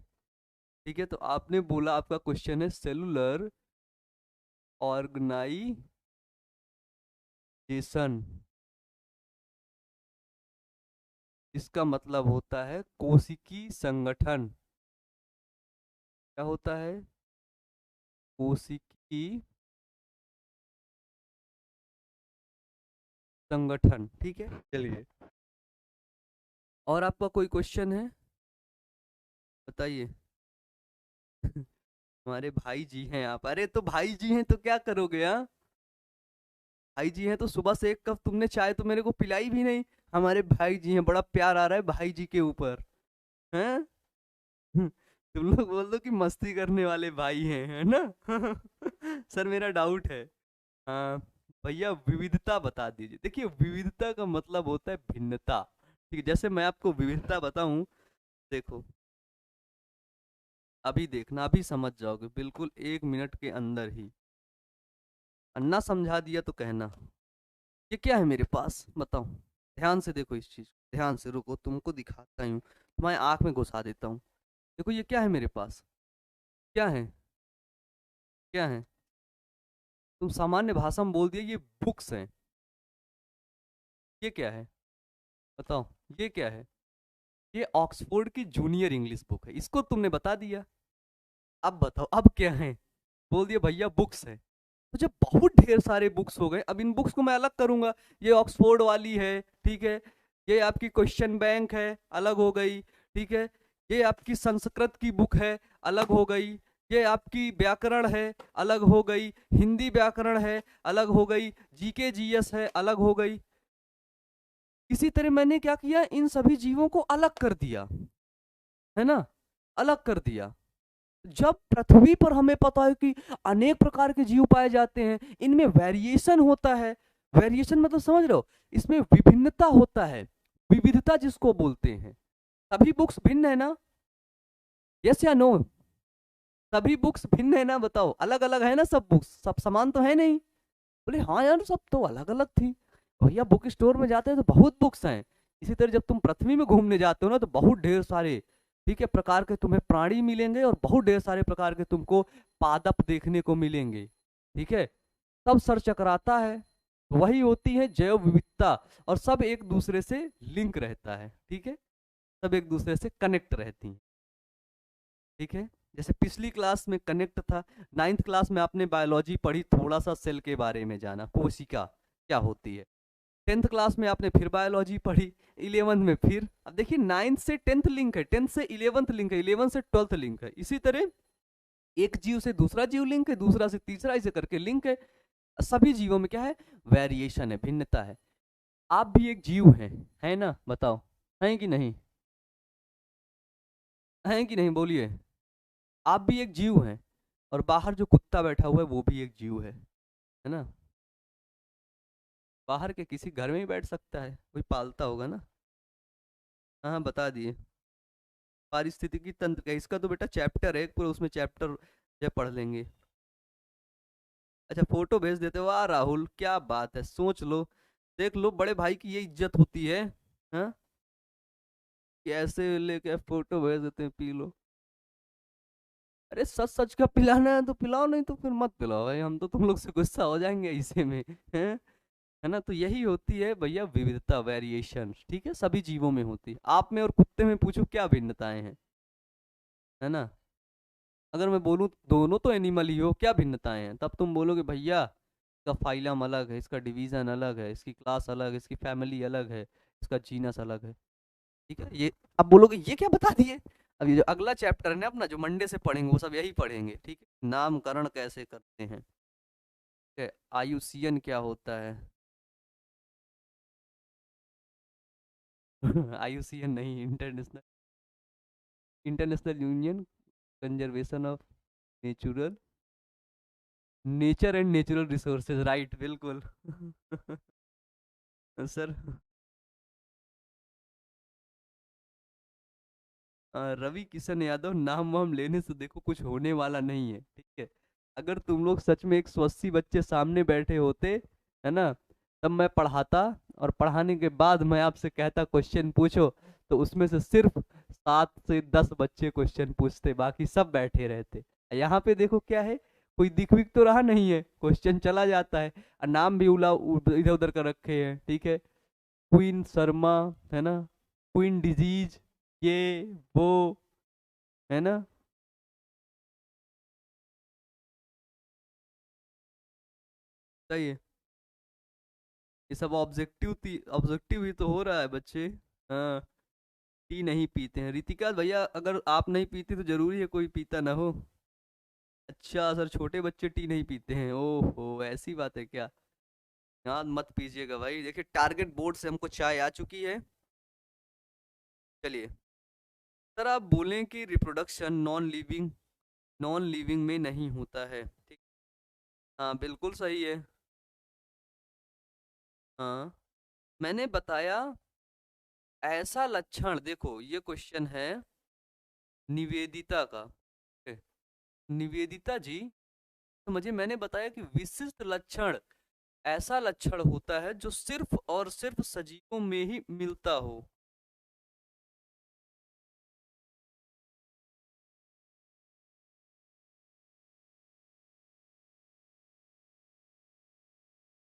ठीक है, तो आपने बोला आपका क्वेश्चन है सेलुलर ऑर्गेनाइजेशन, इसका मतलब होता है कोशिकी संगठन। क्या होता है? कोशिकी संगठन। ठीक है, चलिए। और आपका कोई क्वेश्चन है? बताइए। हमारे भाई जी हैं आप। अरे तो भाई जी हैं तो क्या करोगे? हाँ, भाई जी हैं तो सुबह से एक कप तुमने चाय तो मेरे को पिलाई भी नहीं। हमारे भाई जी हैं, बड़ा प्यार आ रहा है भाई जी के ऊपर। हैं? तुम लोग बोल दो कि मस्ती करने वाले भाई हैं, है ना? सर मेरा डाउट है। हाँ, भैया विविधता बता दीजिए। देखिए, विविधता का मतलब होता है भिन्नता। ठीक है, जैसे मैं आपको विविधता बताऊं, देखो, अभी देखना, अभी समझ जाओगे बिल्कुल 1 मिनट के अंदर ही। अन्ना समझा दिया तो कहना। ये क्या है मेरे पास, बताओ। ध्यान से देखो इस चीज को, ध्यान से रुको, तुमको दिखाता हूँ, तुम्हारी आंख में घुसा देता हूँ। देखो ये क्या है मेरे पास, क्या है? क्या है? तुम सामान्य भाषा में बोल दिए ये बुक्स हैं। ये क्या है? बताओ, ये क्या है? ये ऑक्सफोर्ड की जूनियर इंग्लिश बुक है, इसको तुमने बता दिया। अब बताओ अब क्या है? बोल दिया भैया बुक्स है। तो जब बहुत ढेर सारे बुक्स हो गए, अब इन बुक्स को मैं अलग करूंगा। ये ऑक्सफोर्ड वाली है, ठीक है। ये आपकी क्वेश्चन बैंक है, अलग हो गई। ठीक है, ये आपकी संस्कृत की बुक है, अलग हो गई। ये आपकी व्याकरण है, अलग हो गई। हिंदी व्याकरण है, अलग हो गई। जीके जीएस है, अलग हो गई। इसी तरह मैंने क्या किया, इन सभी जीवों को अलग कर दिया, है ना? अलग कर दिया। जब पृथ्वी पर हमें पता है कि अनेक प्रकार के जीव पाए जाते हैं, इनमें वेरिएशन होता है। वेरिएशन मतलब समझ रहे हो, इसमें विभिन्नता होता है, विविधता जिसको बोलते हैं। सभी बुक्स भिन्न है ना? यस या नो? सभी बुक्स भिन्न है ना? बताओ, अलग अलग है ना सब बुक्स, सब समान तो है नहीं? बोले हाँ यार, सब तो अलग अलग थी। भैया बुक स्टोर में जाते हैं तो बहुत बुक्स हैं। इसी तरह जब तुम पृथ्वी में घूमने जाते हो ना, तो बहुत ढेर सारे, ठीक है, प्रकार के तुम्हें प्राणी मिलेंगे, और बहुत ढेर सारे प्रकार के तुमको पादप देखने को मिलेंगे। ठीक है, सब सर चकराता है, वही होती है जैव विविधता। और सब एक दूसरे से लिंक रहता है, ठीक है, सब एक दूसरे से कनेक्ट रहती हैं। ठीक है, जैसे पिछली क्लास में कनेक्ट था। 9th क्लास में आपने बायोलॉजी पढ़ी, थोड़ा सा सेल के बारे में जाना, कोशिका क्या होती है। 10th क्लास में आपने फिर बायोलॉजी पढ़ी, 11th में फिर। अब देखिए 9th से 10th लिंक है, 10th से 11th लिंक है, 11th से 12th लिंक है। इसी तरह एक जीव से दूसरा जीव लिंक है, दूसरा से तीसरा, ऐसे करके लिंक है। सभी जीवों में क्या है? वेरिएशन है, भिन्नता है। आप भी एक जीव हैं, है ना? बताओ, हैं कि नहीं? हैं कि नहीं, बोलिए। आप भी एक जीव हैं, और बाहर जो कुत्ता बैठा हुआ है वो भी एक जीव है ना? बाहर के किसी घर में ही बैठ सकता है, कोई पालता होगा ना। हाँ हाँ, बता दिए। पारिस्थितिकी तंत्र का इसका तो बेटा चैप्टर है, पूरा उसमें चैप्टर जब पढ़ लेंगे। अच्छा, फोटो भेज देते हो? वाह राहुल, क्या बात है, सोच लो, देख लो, बड़े भाई की ये इज्जत होती है। हाँ, कैसे लेके फोटो भेज देते हैं, पी लो। अरे सच सच का पिलाना है तो पिलाओ, नहीं तो फिर मत पिलाओ भाई, हम तो तुम लोग से गुस्सा हो जाएंगे इसे में। हैं? है ना? तो यही होती है भैया विविधता, वेरिएशन। ठीक है, सभी जीवों में होती है। आप में और कुत्ते में पूछो क्या भिन्नताएं हैं, है ना? अगर मैं बोलूँ दोनों तो एनिमल ही हो, क्या भिन्नताएं हैं, तब तुम बोलोगे भैया इसका फाइलम अलग है, इसका डिवीजन अलग है, इसकी क्लास अलग है, इसकी फैमिली अलग है, इसका जीनस अलग है। ठीक है, ये अब बोलोगे ये क्या बता दिए। अब ये जो अगला चैप्टर है ना अपना, जो मंडे से पढ़ेंगे, वो सब यही पढ़ेंगे। ठीक है, नामकरण कैसे करते हैं, ठीक है, आयुसीएन क्या होता है। आयुसीएन नहीं, international, international union conservation of natural, nature and natural resources, right, बिल्कुल। सर रवि किशन यादव, नाम वाम लेने से देखो कुछ होने वाला नहीं है, ठीक है। अगर तुम लोग सच में 180 बच्चे सामने बैठे होते, है ना, तब मैं पढ़ाता, और पढ़ाने के बाद मैं आपसे कहता क्वेश्चन पूछो, तो उसमें से सिर्फ 7 से 10 बच्चे क्वेश्चन पूछते, बाकी सब बैठे रहते। यहाँ पे देखो क्या है, कोई दिख विख तो रहा नहीं है, क्वेश्चन चला जाता है, और नाम भी इधर उधर कर रखे हैं, ठीक है। क्वीन शर्मा, है ना, क्वीन डिजीज, ये वो, है ना। सही है। ये सब ऑब्जेक्टिव ही तो हो रहा है बच्चे। हाँ। टी नहीं पीते हैं रितिका भैया, अगर आप नहीं पीती तो जरूरी है कोई पीता ना हो। अच्छा सर, छोटे बच्चे टी नहीं पीते हैं, ओहो ऐसी बात है क्या। हाँ मत पीजिएगा भाई, देखिए टारगेट बोर्ड से हमको चाय आ चुकी है। चलिए। सर आप बोलें कि रिप्रोडक्शन नॉन लिविंग में नहीं होता है, ठीक। हाँ बिल्कुल सही है। हाँ मैंने बताया, ऐसा लक्षण देखो, ये क्वेश्चन है निवेदिता का। ए, निवेदिता जी, तो मुझे मैंने बताया कि विशिष्ट लक्षण ऐसा लक्षण होता है जो सिर्फ और सिर्फ सजीवों में ही मिलता हो।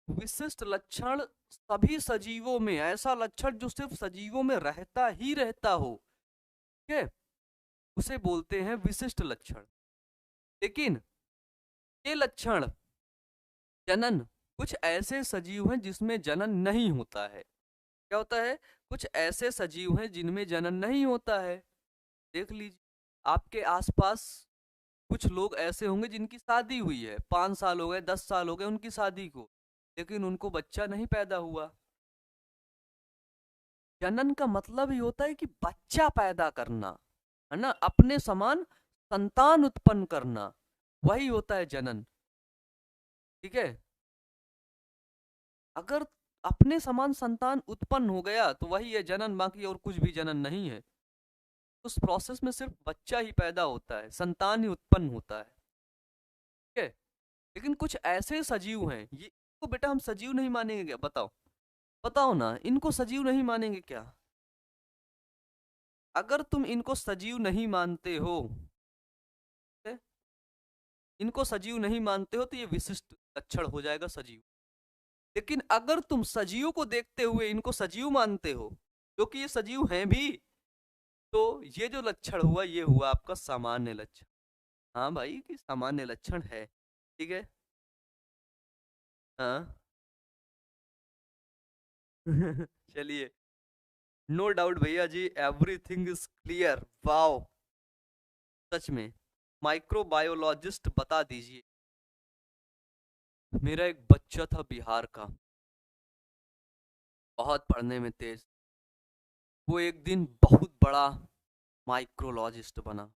विशिष्ट लक्षण सभी सजीवों में, ऐसा लक्षण जो सिर्फ सजीवों में रहता ही रहता हो, ठीक है, उसे बोलते हैं विशिष्ट लक्षण। लेकिन ये लक्षण जनन, कुछ ऐसे सजीव हैं जिसमें जनन नहीं होता है। क्या होता है, कुछ ऐसे सजीव हैं जिनमें जनन नहीं होता है। देख लीजिए, आपके आसपास कुछ लोग ऐसे होंगे जिनकी शादी हुई है, 5 साल हो गए, 10 साल हो गए उनकी शादी को, लेकिन उनको बच्चा नहीं पैदा हुआ। जनन का मतलब ही होता है कि बच्चा पैदा करना, है ना, अपने समान संतान उत्पन्न करना, वही होता है जनन, ठीक है। अगर अपने समान संतान उत्पन्न हो गया तो वही है जनन, बाकी और कुछ भी जनन नहीं है। उस प्रोसेस में सिर्फ बच्चा ही पैदा होता है, संतान ही उत्पन्न होता है, ठीक है। लेकिन कुछ ऐसे सजीव हैं, ये को बेटा हम सजीव नहीं मानेंगे क्या, बताओ। बताओ ना, इनको सजीव नहीं मानेंगे क्या। अगर तुम इनको सजीव नहीं मानते हो, ठीक है? इनको सजीव नहीं मानते हो तो ये विशिष्ट लक्षण हो जाएगा सजीव। लेकिन अगर तुम सजीव को देखते हुए इनको सजीव मानते हो, क्योंकि ये सजीव हैं भी, तो ये जो लक्षण हुआ ये हुआ आपका सामान्य लक्षण। हाँ भाई कि सामान्य लक्षण है, ठीक है। हाँ चलिए। नो डाउट भैया जी, एवरीथिंग इज क्लियर, वाओ। सच में माइक्रोबायोलॉजिस्ट बता दीजिए। मेरा एक बच्चा था बिहार का, बहुत पढ़ने में तेज, वो एक दिन बहुत बड़ा माइक्रोलॉजिस्ट बना,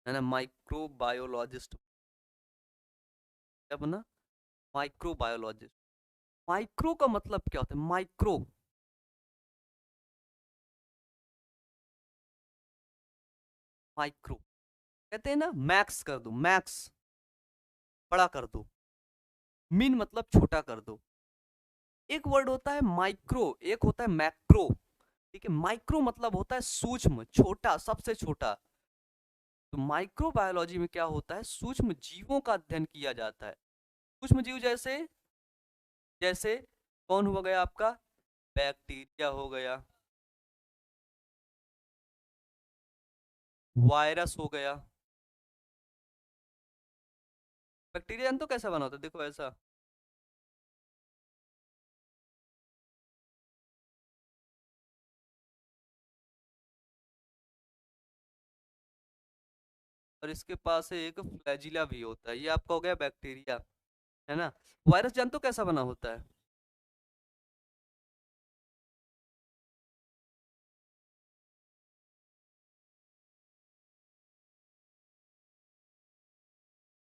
है ना, माइक्रोबायोलॉजिस्ट। क्या बना, माइक्रोबायोलॉजिस्ट। माइक्रो का मतलब क्या होता है, माइक्रो, माइक्रो कहते हैं ना, मैक्स कर दो, मैक्स बड़ा कर दो, मिन मतलब छोटा कर दो। एक वर्ड होता है माइक्रो, एक होता है मैक्रो, ठीक है। माइक्रो मतलब होता है सूक्ष्म, छोटा, सबसे छोटा। तो माइक्रोबायोलॉजी में क्या होता है, सूक्ष्म जीवों का अध्ययन किया जाता है। सूक्ष्म जीव जैसे, जैसे कौन हुआ गया आपका, बैक्टीरिया हो गया, वायरस हो गया। बैक्टीरिया तो कैसा बना होता है, देखो ऐसा, और इसके पास एक फ्लैजिला भी होता है, ये आपका हो गया बैक्टीरिया, है ना। वायरस जानते हो कैसा बना होता है,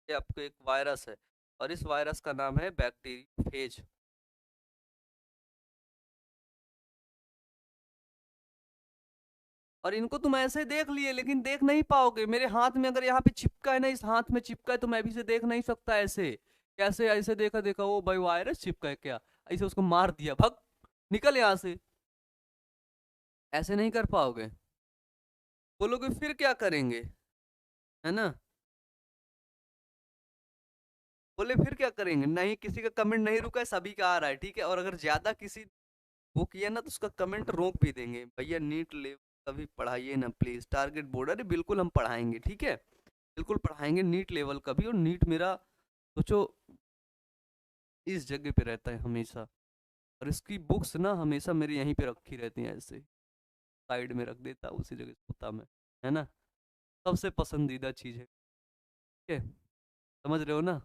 ये आपको एक वायरस है, और इस वायरस का नाम है बैक्टीरियोफेज। और इनको तुम ऐसे देख लिए लेकिन देख नहीं पाओगे। मेरे हाथ में अगर यहाँ पे चिपका है ना, इस हाथ में चिपका है, तो मैं भी इसे देख नहीं सकता ऐसे। कैसे ऐसे देखा देखा ओ भाई वायरस चिपका है क्या, ऐसे उसको मार दिया, भग निकल यहाँ से, ऐसे नहीं कर पाओगे। बोलोगे फिर क्या करेंगे, है ना। बोले फिर क्या करेंगे, नहीं किसी का कमेंट नहीं रुका है, सभी का आ रहा है, ठीक है। और अगर ज्यादा किसी वो किया ना तो उसका कमेंट रोक भी देंगे, भैया नीट ले कभी पढ़ाइए ना प्लीज, टारगेट बोर्ड, अरे बिल्कुल हम पढ़ाएंगे, ठीक है। बिल्कुल पढ़ाएंगे नीट लेवल का भी। और नीट मेरा सोचो इस जगह पे रहता है हमेशा, और इसकी बुक्स ना हमेशा मेरी यहीं पे रखी रहती हैं, ऐसे साइड में रख देता, उसी जगह सोता मैं, है ना। सबसे पसंदीदा चीज है, ठीक है, समझ रहे हो ना।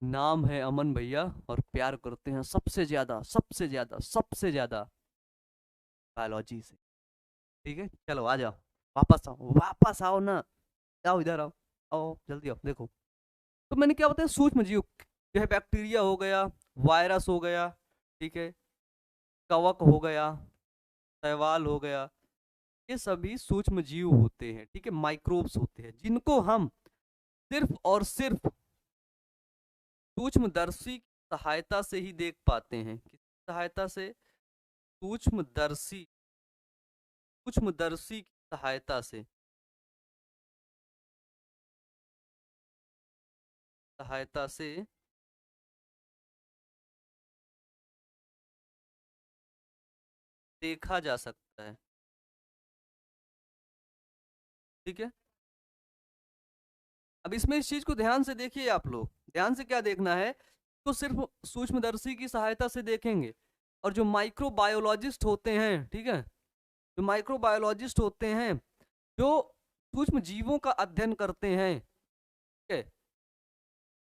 नाम है अमन भैया, और प्यार करते हैं सबसे ज्यादा सबसे ज्यादा सबसे ज्यादा बायोलॉजी से, ठीक है। चलो आ जाओ, वापस आओ ना, आओ इधर आओ, आओ जल्दी आओ, देखो। तो मैंने क्या बताया, सूक्ष्म जीव जो है, बैक्टीरिया हो गया, वायरस हो गया, ठीक है, कवक हो गया, शैवाल हो गया, ये सभी सूक्ष्म जीव होते हैं, ठीक है, माइक्रोब्स होते हैं, जिनको हम सिर्फ और सिर्फ सूक्ष्मदर्शी की सहायता से ही देख पाते हैं। किसकी सहायता से, सूक्ष्मदर्शी, सूक्ष्मदर्शी की सहायता से, सहायता से देखा जा सकता है, ठीक है। अब इसमें इस चीज को ध्यान से देखिए आप लोग, ध्यान से क्या देखना है, तो सिर्फ सूक्ष्मदर्शी की सहायता से देखेंगे। और जो माइक्रोबायोलॉजिस्ट होते हैं, ठीक है, जो माइक्रोबायोलॉजिस्ट होते हैं, जो सूक्ष्म जीवों का अध्ययन करते हैं, ठीक है,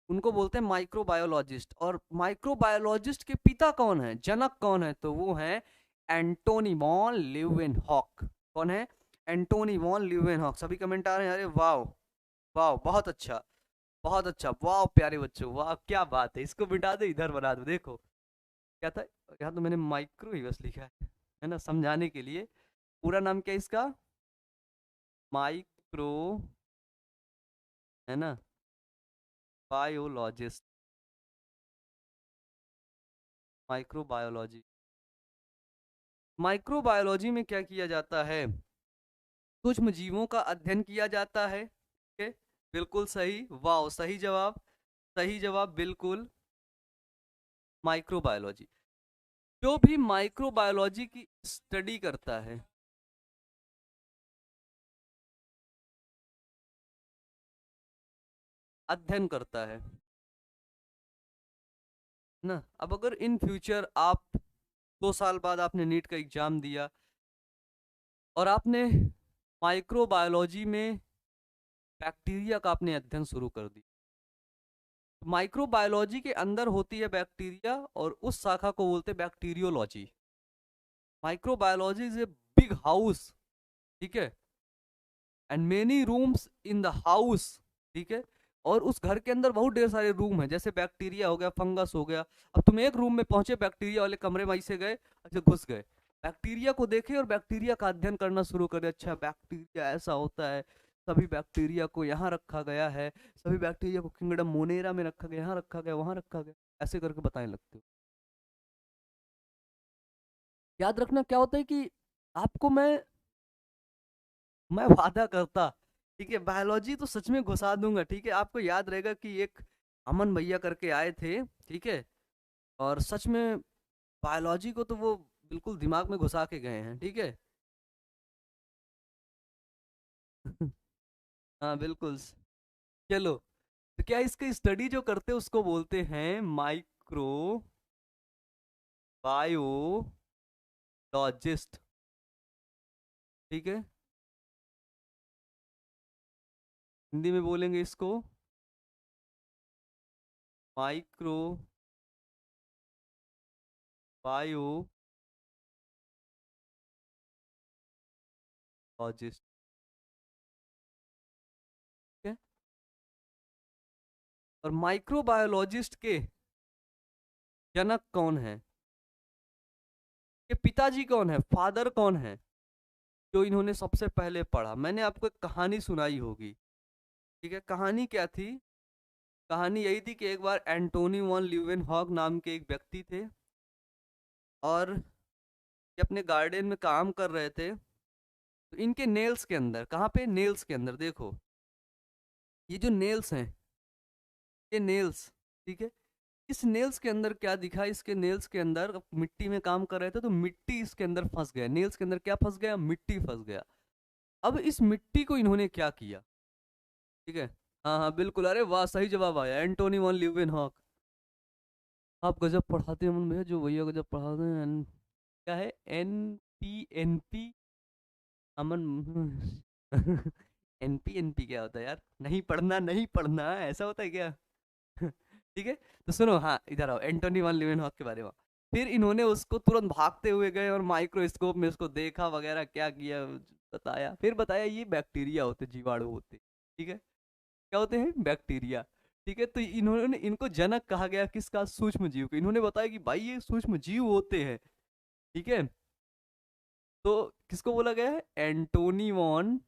उनको बोलते हैं माइक्रोबायोलॉजिस्ट। और माइक्रोबायोलॉजिस्ट के पिता कौन है, जनक कौन है, तो वो है एंटोनी वॉन ल्यूवेनहॉक। कौन है, एंटोनी वॉन ल्यूवेनहॉक। सभी कमेंट आ रहे हैं, अरे वाह, वाह बहुत अच्छा, बहुत अच्छा, वाह प्यारे बच्चों, वाह क्या बात है। इसको मिटा दे, इधर बना दो, देखो क्या था, यहाँ तो मैंने माइक्रो ही बस लिखा है ना, समझाने के लिए। पूरा नाम क्या है इसका, माइक्रो, है ना, बायोलॉजिस्ट, माइक्रोबायोलॉजी। माइक्रोबायोलॉजी में क्या किया जाता है, सूक्ष्म जीवों का अध्ययन किया जाता है, ठीक है, बिल्कुल सही, वाह सही जवाब, सही जवाब बिल्कुल, माइक्रोबायोलॉजी। जो भी माइक्रोबायोलॉजी की स्टडी करता है, अध्ययन करता है ना। अब अगर इन फ्यूचर आप 2 साल बाद आपने नीट का एग्जाम दिया और आपने माइक्रोबायोलॉजी में बैक्टीरिया का आपने अध्ययन शुरू कर दिया, माइक्रोबायोलॉजी के अंदर होती है बैक्टीरिया, और उस शाखा को बोलते हैं bacteriology. Microbiology is a big house, ठीक है, and many rooms in the house, ठीक है। और उस घर के अंदर बहुत ढेर सारे रूम है, जैसे बैक्टीरिया हो गया, फंगस हो गया। अब तुम एक रूम में पहुंचे, बैक्टीरिया वाले कमरे में ऐसे गए, अच्छा घुस गए, बैक्टीरिया को देखे और बैक्टीरिया का अध्ययन करना शुरू करे, अच्छा बैक्टीरिया ऐसा होता है, सभी बैक्टीरिया को यहाँ रखा गया है, सभी बैक्टीरिया को किंगडम मोनेरा में रखा गया, यहाँ रखा गया, वहां रखा गया, ऐसे करके बताने लगते हो। याद रखना क्या होता है कि आपको मैं वादा करता, ठीक है, बायोलॉजी तो सच में घुसा दूंगा, ठीक है। आपको याद रहेगा कि एक अमन भैया करके आए थे, ठीक है, और सच में बायोलॉजी को तो वो बिल्कुल दिमाग में घुसा के गए हैं, ठीक है। हाँ बिल्कुल। चलो, तो क्या इसकी स्टडी जो करते हैं उसको बोलते हैं माइक्रो बायोलॉजिस्ट, ठीक है। हिंदी में बोलेंगे इसको माइक्रो बायोलॉजिस्ट, ठीक है। और माइक्रोबायोलॉजिस्ट के जनक कौन है, के पिताजी कौन है, फादर कौन है, जो इन्होंने सबसे पहले पढ़ा। मैंने आपको एक कहानी सुनाई होगी, ठीक है? कहानी क्या थी? कहानी यही थी कि एक बार एंटोनी वॉन ल्यूवेनहॉक नाम के एक व्यक्ति थे, और ये अपने गार्डन में काम कर रहे थे। तो इनके नेल्स के अंदर, कहाँ पे? नेल्स के अंदर देखो, ये जो नेल्स हैं, ये नेल्स, ठीक है? इस नेल्स के अंदर क्या दिखा? इसके नेल्स के अंदर मिट्टी में काम कर रहे थे, तो मिट्टी इसके अंदर फंस गया। नेल्स के अंदर क्या फंस गया? मिट्टी फंस गया। अब इस मिट्टी को इन्होंने क्या किया, ठीक है? हाँ हाँ बिल्कुल, अरे वाह, सही जवाब आया, एंटोनी वॉन ल्यूवेनहॉक। आप गजब पढ़ाते हैं अमन भैया, जो भैया गजब पढ़ाते हैं। क्या है? NP? अमन NP क्या होता है यार? नहीं पढ़ना, नहीं पढ़ना, ऐसा होता है क्या? ठीक है, तो सुनो, हाँ इधर आओ, एंटोनी वन लीवेनहॉक के बारे में। फिर इन्होंने उसको तुरंत भागते हुए गए और माइक्रोस्कोप में उसको देखा वगैरह, क्या किया, बताया। फिर बताया ये बैक्टीरिया होते, जीवाणु होते, ठीक है? क्या होते हैं? बैक्टीरिया। ठीक है, तो इन्होंने, इनको जनक कहा गया किसका? सूक्ष्म जीव को। इन्होंने बताया कि भाई ये सूक्ष्म जीव होते हैं, ठीक है? तो किसको बोला गया है? एंटोनी वॉन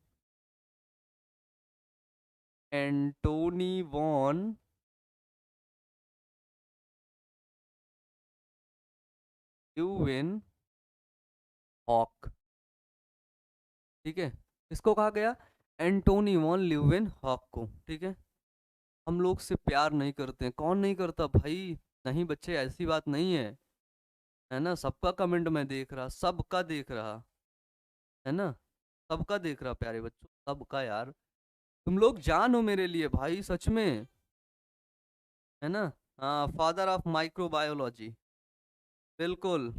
ल्यूवेन हॉक, ठीक है? इसको कहा गया एंटोनी वॉन ल्यूवेन हॉक को, ठीक है? हम लोग से प्यार नहीं करते हैं, कौन नहीं करता भाई? नहीं बच्चे, ऐसी बात नहीं है ना? सबका कमेंट मैं देख रहा, सबका देख रहा, है ना? सबका देख रहा प्यारे बच्चों, सबका यार। तुम लोग जान हो मेरे लिए भाई, सच में, है ना? हाँ, फादर ऑफ माइक्रोबायोलॉजी, बिल्कुल।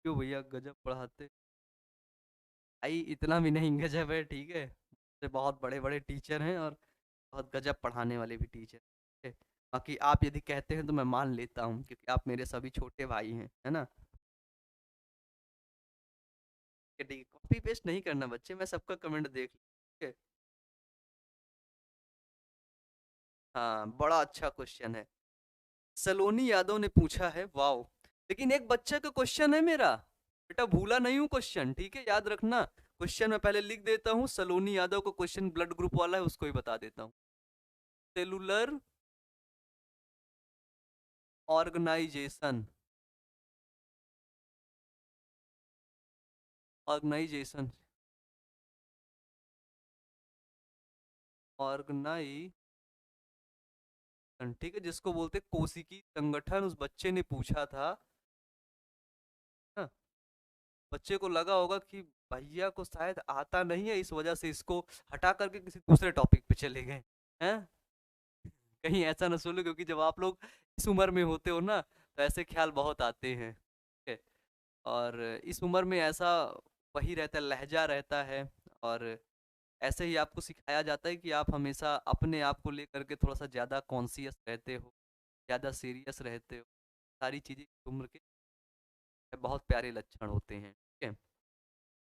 क्यों भैया, गजब पढ़ाते भाई, इतना भी नहीं गजब है, ठीक है? मुझसे बहुत बड़े बड़े टीचर हैं, और बहुत गजब पढ़ाने वाले भी टीचर हैं। बाकी आप यदि कहते हैं तो मैं मान लेता हूँ, क्योंकि आप मेरे सभी छोटे भाई हैं, है ना? ठीक है, ठीक है, कॉपी पेस्ट नहीं करना बच्चे, मैं सबका कमेंट देख लूँ, ठीक है? हाँ, बड़ा अच्छा क्वेश्चन है, सलोनी यादव ने पूछा है, वाओ। लेकिन एक बच्चे का क्वेश्चन है मेरा, बेटा भूला नहीं हूँ क्वेश्चन, ठीक है? याद रखना, क्वेश्चन मैं पहले लिख देता हूँ। सलोनी यादव को क्वेश्चन ब्लड ग्रुप वाला है, उसको ही बता देता हूँ। सेलुलर ऑर्गेनाइजेशन, ऑर्गेनाइजेशन, ऑर्गेनाइजेशन, ठीक है, जिसको बोलते हैं कोशिकी संगठन, उस बच्चे ने पूछा था ना। बच्चे को लगा होगा कि भैया को शायद आता नहीं है, इस वजह से इसको हटा करके किसी दूसरे टॉपिक पे चले गए हैं। कहीं ऐसा ना सोचो, क्योंकि जब आप लोग इस उम्र में होते हो ना, तो ऐसे ख्याल बहुत आते हैं, ठीक है? और इस उम्र में ऐसा वही रहता है, लहजा रहता है, और ऐसे ही आपको सिखाया जाता है कि आप हमेशा अपने आप को लेकर के थोड़ा सा ज़्यादा कॉन्शियस रहते हो, ज़्यादा सीरियस रहते हो। सारी चीज़ें इस उम्र के बहुत प्यारे लक्षण होते हैं, ठीक है?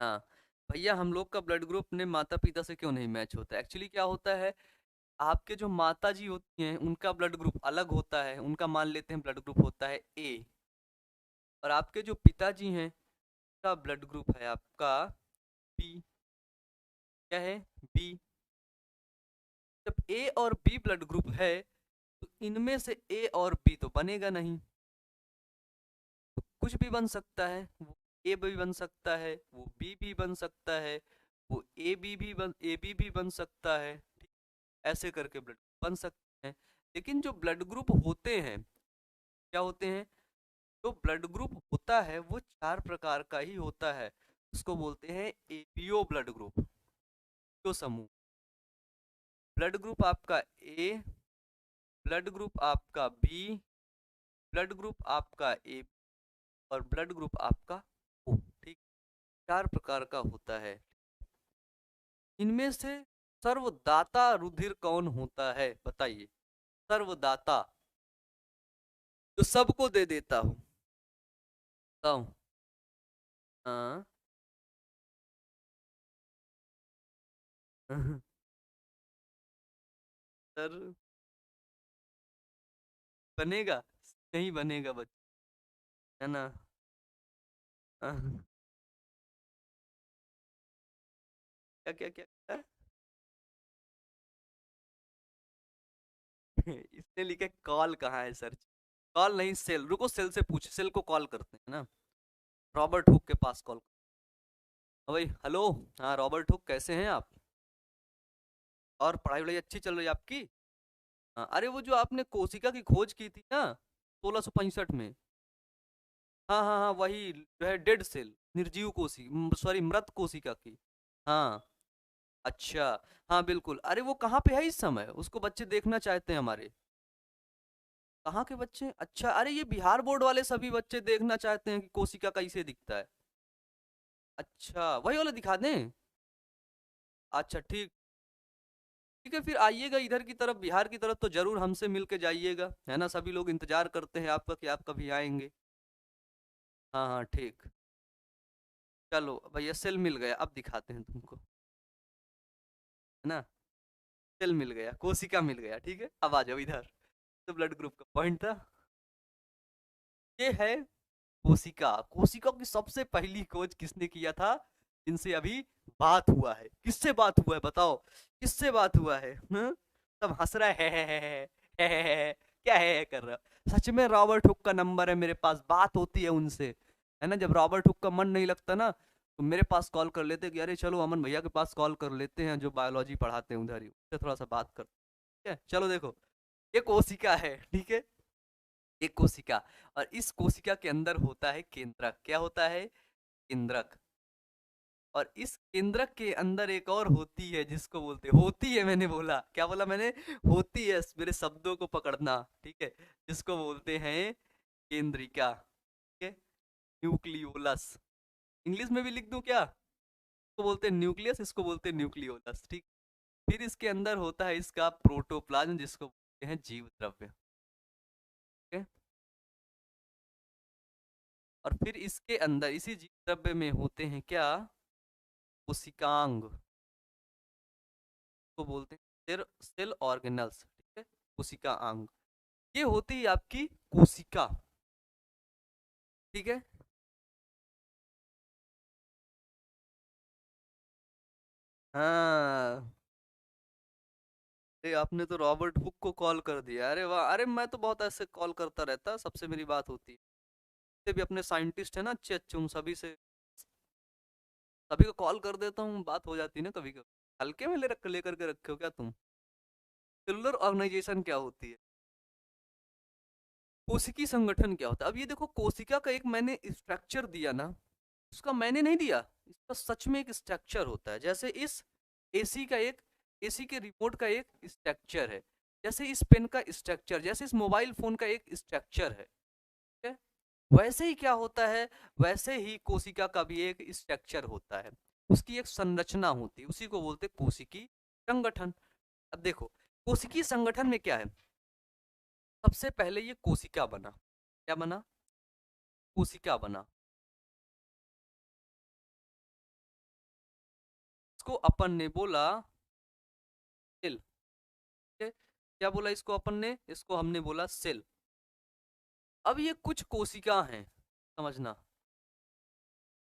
हाँ, भैया हम लोग का ब्लड ग्रुप अपने माता पिता से क्यों नहीं मैच होता? एक्चुअली क्या होता है, आपके जो माता जी होती हैं उनका ब्लड ग्रुप अलग होता है, उनका मान लेते हैं ब्लड ग्रुप होता है ए, और आपके जो पिताजी हैं का ब्लड ग्रुप है आपका बी। क्या है? बी। जब ए और बी ब्लड ग्रुप है, तो इनमें से ए और बी तो बनेगा नहीं, तो कुछ भी बन सकता है, वो ए भी बन सकता है, वो बी भी बन सकता है, वो ए बी भी बन सकता है, ठीक? ऐसे करके ब्लड बन सकते हैं। लेकिन जो ब्लड ग्रुप होते हैं, क्या होते हैं? जो ब्लड ग्रुप होता है वो चार प्रकार का ही होता है, उसको बोलते हैं एबीओ ब्लड ग्रुप, तो समूह। ब्लड ग्रुप आपका ए, ब्लड ग्रुप आपका बी, ब्लड ग्रुप आपका ए, और ब्लड ग्रुप आपका ओ, ठीक? चार प्रकार का होता है। इनमें से सर्वदाता रुधिर कौन होता है, बताइए? सर्वदाता, जो सबको दे देता हूँ, बताओ। हाँ। सर, बनेगा? नहीं बनेगा बच्चे, है ना। क्या क्या क्या क्या? इसने लिखे कॉल कहाँ है सर। कॉल नहीं, सेल। रुको, सेल से पूछ, सेल को कॉल करते हैं ना। रॉबर्ट हुक के पास कॉल। भाई हेलो। हाँ रॉबर्ट हुक, कैसे हैं आप? और पढ़ाई वढ़ाई अच्छी चल रही है आपकी? हाँ, अरे वो जो आपने कोशिका की खोज की थी ना 1665 में। हाँ हाँ हाँ, वही जो है डेड सेल, निर्जीव कोशि, सॉरी मृत कोशिका की। हाँ। अच्छा। हाँ बिल्कुल, अरे वो कहाँ पे है इस समय? उसको बच्चे देखना चाहते हैं हमारे। कहाँ के बच्चे? अच्छा, अरे ये बिहार बोर्ड वाले सभी बच्चे देखना चाहते हैं कि कोशिका कैसे दिखता है। अच्छा, वही वाला दिखा दें? अच्छा ठीक। ठीक है, फिर आइएगा इधर की तरफ, बिहार की तरफ तो जरूर हमसे मिल के जाइएगा, है ना। सभी लोग इंतजार करते हैं आपका कि आप कभी आएंगे। हाँ हाँ ठीक। चलो भैया, सेल मिल गया, अब दिखाते हैं तुमको, है ना। सेल मिल गया, कोशिका मिल गया, ठीक है, अब आ जाओ इधर। तो ब्लड ग्रुप का पॉइंट था। ये है कोशिका। कोशिका की सबसे पहली खोज किसने किया था? इनसे अभी बात हुआ है। किससे बात हुआ है बताओ? किससे बात हुआ है? सब हंस रहा है, क्या है कर रहा है? सच में रॉबर्ट हुक का नंबर है मेरे पास, बात होती है उनसे, है ना। जब रॉबर्ट हुक का मन नहीं लगता ना, तो मेरे पास कॉल कर लेते कि अरे चलो अमन भैया के पास कॉल कर लेते हैं, जो बायोलॉजी पढ़ाते हैं उधर ही, उससे थोड़ा सा बात कर। ठीक है, चलो देखो, ये कोशिका है, ठीक है। एक कोशिका, और इस कोशिका के अंदर होता है केंद्रक। क्या होता है? केंद्रक। और इस केंद्रक के अंदर एक और होती है, जिसको बोलते, होती है, मैंने बोला, क्या बोला मैंने? होती है, मेरे शब्दों को पकड़ना, ठीक है। जिसको बोलते हैं केंद्रिका, ठीक है। न्यूक्लियोलस। इंग्लिश में भी लिख दूं क्या? इसको बोलते हैं न्यूक्लियस, इसको बोलते हैं न्यूक्लियोलस, ठीक। फिर इसके अंदर होता है इसका प्रोटोप्लाज्म, जिसको बोलते हैं जीव द्रव्य, ठीक है। और फिर इसके अंदर, इसी जीव द्रव्य में होते हैं क्या? कोशिकांग को बोलते हैं, सेल, सेल ऑर्गेनल्स, ठीक है। कोशिका अंग, ये होती है आपकी कोशिका, ठीक है। हाँ, अरे आपने तो रॉबर्ट हुक को कॉल कर दिया, अरे वाह। अरे मैं तो बहुत ऐसे कॉल करता रहता, सबसे मेरी बात होती है। जितने भी अपने साइंटिस्ट है ना अच्छे अच्छे, उन सभी से, सभी को कॉल कर देता हूँ, बात हो जाती है ना कभी कभी। हल्के में लेकर के रखे हो क्या तुम? सेलुलर ऑर्गेनाइजेशन क्या होती है? कोशिकी संगठन क्या होता है? अब ये देखो, कोशिका का एक मैंने स्ट्रक्चर दिया ना, उसका मैंने नहीं दिया, इसका सच में एक स्ट्रक्चर होता है। जैसे इस एसी का एक, एसी के रिमोट का एक स्ट्रक्चर है, जैसे इस पेन का स्ट्रक्चर, जैसे इस मोबाइल फोन का एक स्ट्रक्चर है, ठीक है। वैसे ही क्या होता है, वैसे ही कोशिका का भी एक स्ट्रक्चर होता है, उसकी एक संरचना होती है, उसी को बोलते हैं कोशिकी संगठन। अब देखो, कोशिकी संगठन में क्या है? सबसे पहले ये कोशिका बना, क्या बना? कोशिका बना। इसको अपन ने बोला सेल, ठीक है। क्या बोला इसको अपन ने? इसको हमने बोला सेल। अब ये कुछ कोशिका हैं, समझना,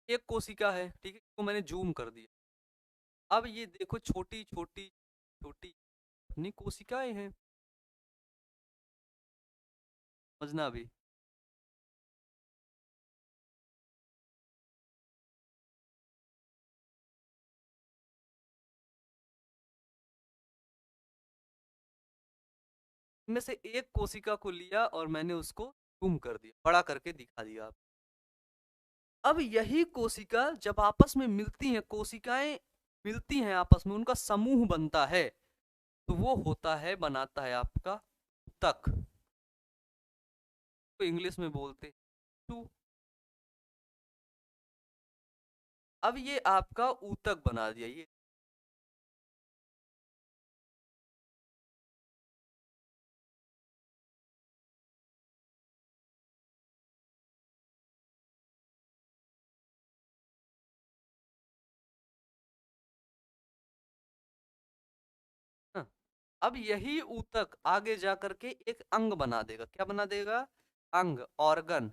एक कोशिका है, ठीक है, इसको मैंने जूम कर दिया। अब ये देखो, छोटी छोटी छोटी अपनी कोशिकाएं हैं, समझना अभी। इनमें से एक कोशिका को लिया और मैंने उसको जूम कर दिया, बड़ा करके दिखा दिया आप। अब यही कोशिका जब आपस में मिलती हैं, कोशिकाएं मिलती हैं आपस में, उनका समूह बनता है, तो वो होता है, बनाता है आपका ऊतक, तो इंग्लिश में बोलते हैं टू। अब ये आपका ऊतक बना दिया ये। हाँ, अब यही ऊतक आगे जा करके एक अंग बना देगा, क्या बना देगा? अंग, ऑर्गन,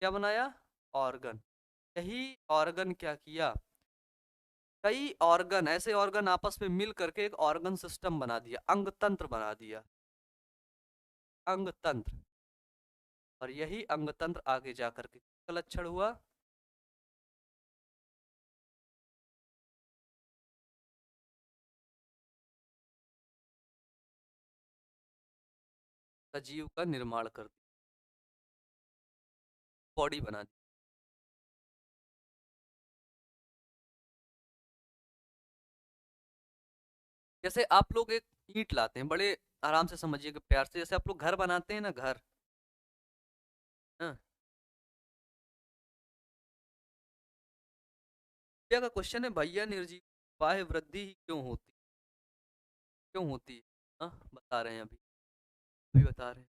क्या बनाया? ऑर्गन। यही ऑर्गन क्या किया, कई ऑर्गन, ऐसे ऑर्गन आपस में मिल करके एक ऑर्गन सिस्टम बना दिया, अंग तंत्र बना दिया, अंग तंत्र। और यही अंग तंत्र आगे जाकर के किसका लक्षण हुआ? सजीव का निर्माण कर दिया, बॉडी बना दी। जैसे आप लोग एक ईंट लाते हैं, बड़े आराम से समझिएगा प्यार से, जैसे आप लोग घर बनाते हैं ना, घर, हाँ, भैया का क्वेश्चन है, भैया निर्जीव बाह्य वृद्धि ही क्यों होती, क्यों होती है? हाँ, बता रहे हैं अभी, अभी बता रहे हैं।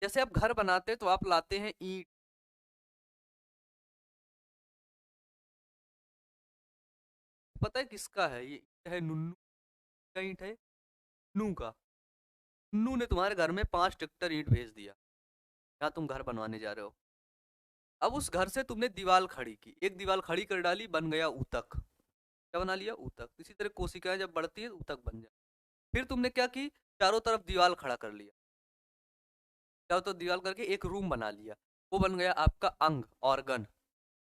जैसे आप घर बनाते हैं तो आप लाते हैं ईंट, पता है किसका है ये? है नुन्नू का ईंट है, नू का। नन्नू ने तुम्हारे घर में 5 ट्रैक्टर ईंट भेज दिया, यहाँ तुम घर बनवाने जा रहे हो। अब उस घर से तुमने दीवार खड़ी की, एक दीवार खड़ी कर डाली, बन गया ऊतक। क्या बना लिया? ऊतक। इसी तरह कोशिकाएं जब बढ़ती है ऊतक बन जाए। फिर तुमने क्या की, चारों तरफ दीवार खड़ा कर लिया, चारों तरफ दीवार करके एक रूम बना लिया, वो बन गया आपका अंग, ऑर्गन।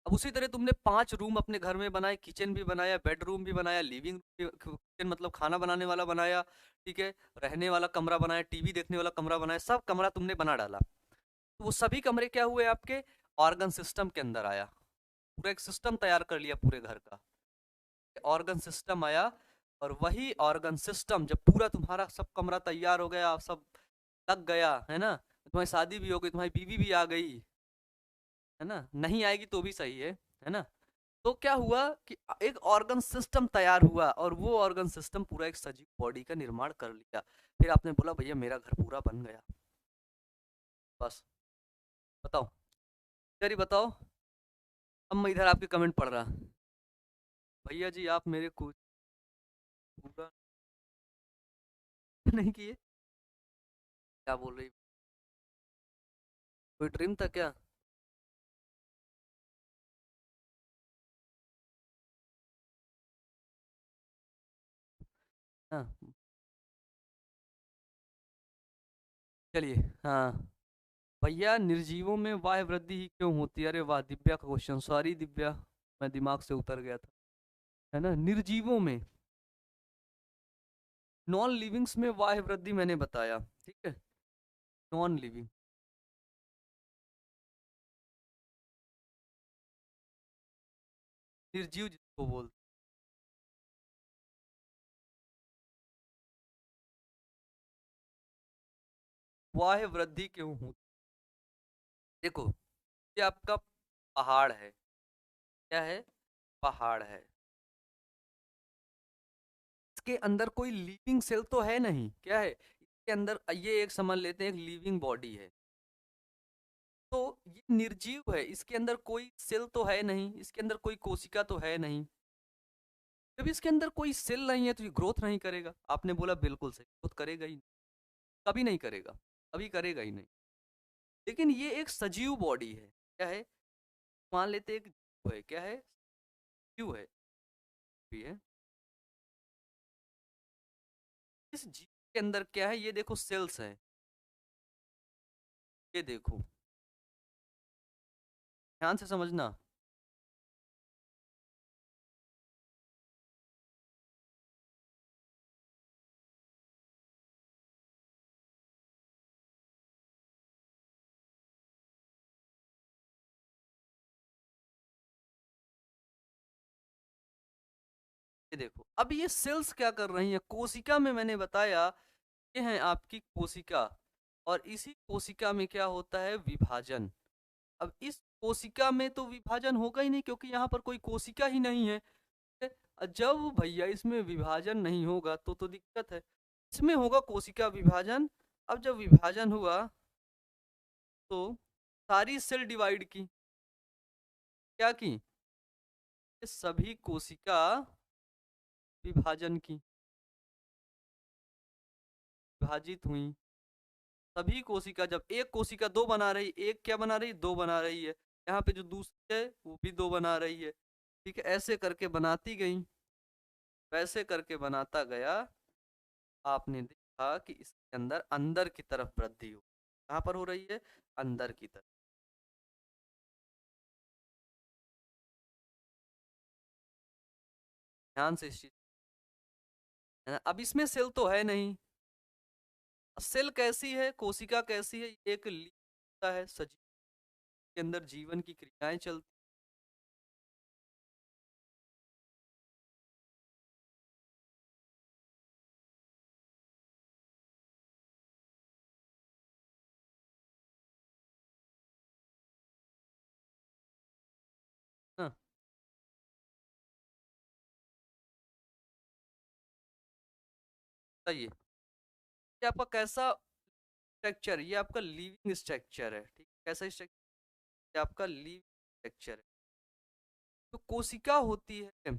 अब उसी तरह तुमने 5 रूम अपने घर में बनाए, किचन भी बनाया, बेडरूम भी बनाया, लिविंग किचन मतलब खाना बनाने वाला बनाया, ठीक है, रहने वाला कमरा बनाया, टीवी देखने वाला कमरा बनाया, सब कमरा तुमने बना डाला। तो वो सभी कमरे क्या हुए आपके? ऑर्गन सिस्टम के अंदर आया, पूरा एक सिस्टम तैयार कर लिया पूरे घर का, ऑर्गन सिस्टम आया। और वही ऑर्गन सिस्टम जब पूरा तुम्हारा सब कमरा तैयार हो गया, सब लग गया है ना, तुम्हारी शादी भी हो गई, तुम्हारी बीवी भी आ गई, है ना, नहीं आएगी तो भी सही है ना, तो क्या हुआ कि एक ऑर्गन सिस्टम तैयार हुआ, और वो ऑर्गन सिस्टम पूरा एक सजीव बॉडी का निर्माण कर लिया। फिर आपने बोला भैया मेरा घर पूरा बन गया, बस। बताओ, चलिए बताओ। अब मैं इधर आपके कमेंट पढ़ रहा, भैया जी आप मेरे को पूरा नहीं किए, क्या बोल रही, कोई ड्रीम था क्या? हाँ, चलिए, हाँ, भैया निर्जीवों में वायु वृद्धि ही क्यों होती है? अरे वाह, दिव्या का क्वेश्चन, सॉरी दिव्या, मैं दिमाग से उतर गया था, है ना, निर्जीवों में, नॉन लिविंग्स में वायु वृद्धि मैंने बताया, ठीक है, नॉन लिविंग, निर्जीव जिसको बोलते, वायु वृद्धि क्यों होती? देखो, ये आपका पहाड़ है, क्या है? पहाड़ है, इसके अंदर कोई लिविंग सेल तो है नहीं, क्या है इसके अंदर, ये एक समझ लेते हैं एक लिविंग बॉडी है, तो ये निर्जीव है, इसके अंदर कोई सेल तो है नहीं, इसके अंदर कोई कोशिका तो है नहीं। जब इसके अंदर कोई सेल नहीं है तो ये ग्रोथ नहीं करेगा, आपने बोला बिल्कुल सही, ग्रोथ करेगा ही नहीं, कभी नहीं करेगा, अभी करेगा ही नहीं। लेकिन ये एक सजीव बॉडी है, क्या है, मान लेते हैं एक जीव है, क्या है, जीव है, भी है। इस जीव के अंदर क्या है, ये देखो सेल्स हैं, ये देखो, ध्यान से समझना। ये देखो, अब ये सेल्स क्या कर रही हैं कोशिका में, मैंने बताया ये है आपकी कोशिका, और इसी कोशिका में क्या होता है, विभाजन। अब इस कोशिका में तो विभाजन होगा ही नहीं, क्योंकि यहाँ पर कोई कोशिका ही नहीं है। जब भैया इसमें विभाजन नहीं होगा तो दिक्कत है, इसमें होगा कोशिका विभाजन। अब जब विभाजन हुआ तो सारी सेल डिवाइड की, क्या की, ये सभी कोशिका विभाजन की, विभाजित हुई, सभी कोशिका, जब एक कोशिका दो बना रही, एक क्या बना रही, दो बना रही है, यहाँ पे जो दूसरी है वो भी दो बना रही है। ठीक है, ऐसे करके बनाती गई, वैसे करके बनाता गया। आपने देखा कि इसके अंदर अंदर की तरफ वृद्धि हो, कहाँ पर हो रही है, अंदर की तरफ। ध्यान से इस चीज, है ना। अब इसमें सेल तो है नहीं। सेल कैसी है, कोशिका कैसी है, एक लीव होता है सजीव के अंदर जीवन की क्रियाएं चलती। हाँ, बताइए, ये आपका कैसा स्ट्रक्चर, ये आपका लिविंग स्ट्रक्चर है, ठीक, कैसा स्ट्रक्चर, ये आपका लिविंग स्ट्रक्चर है। तो कोशिका होती है,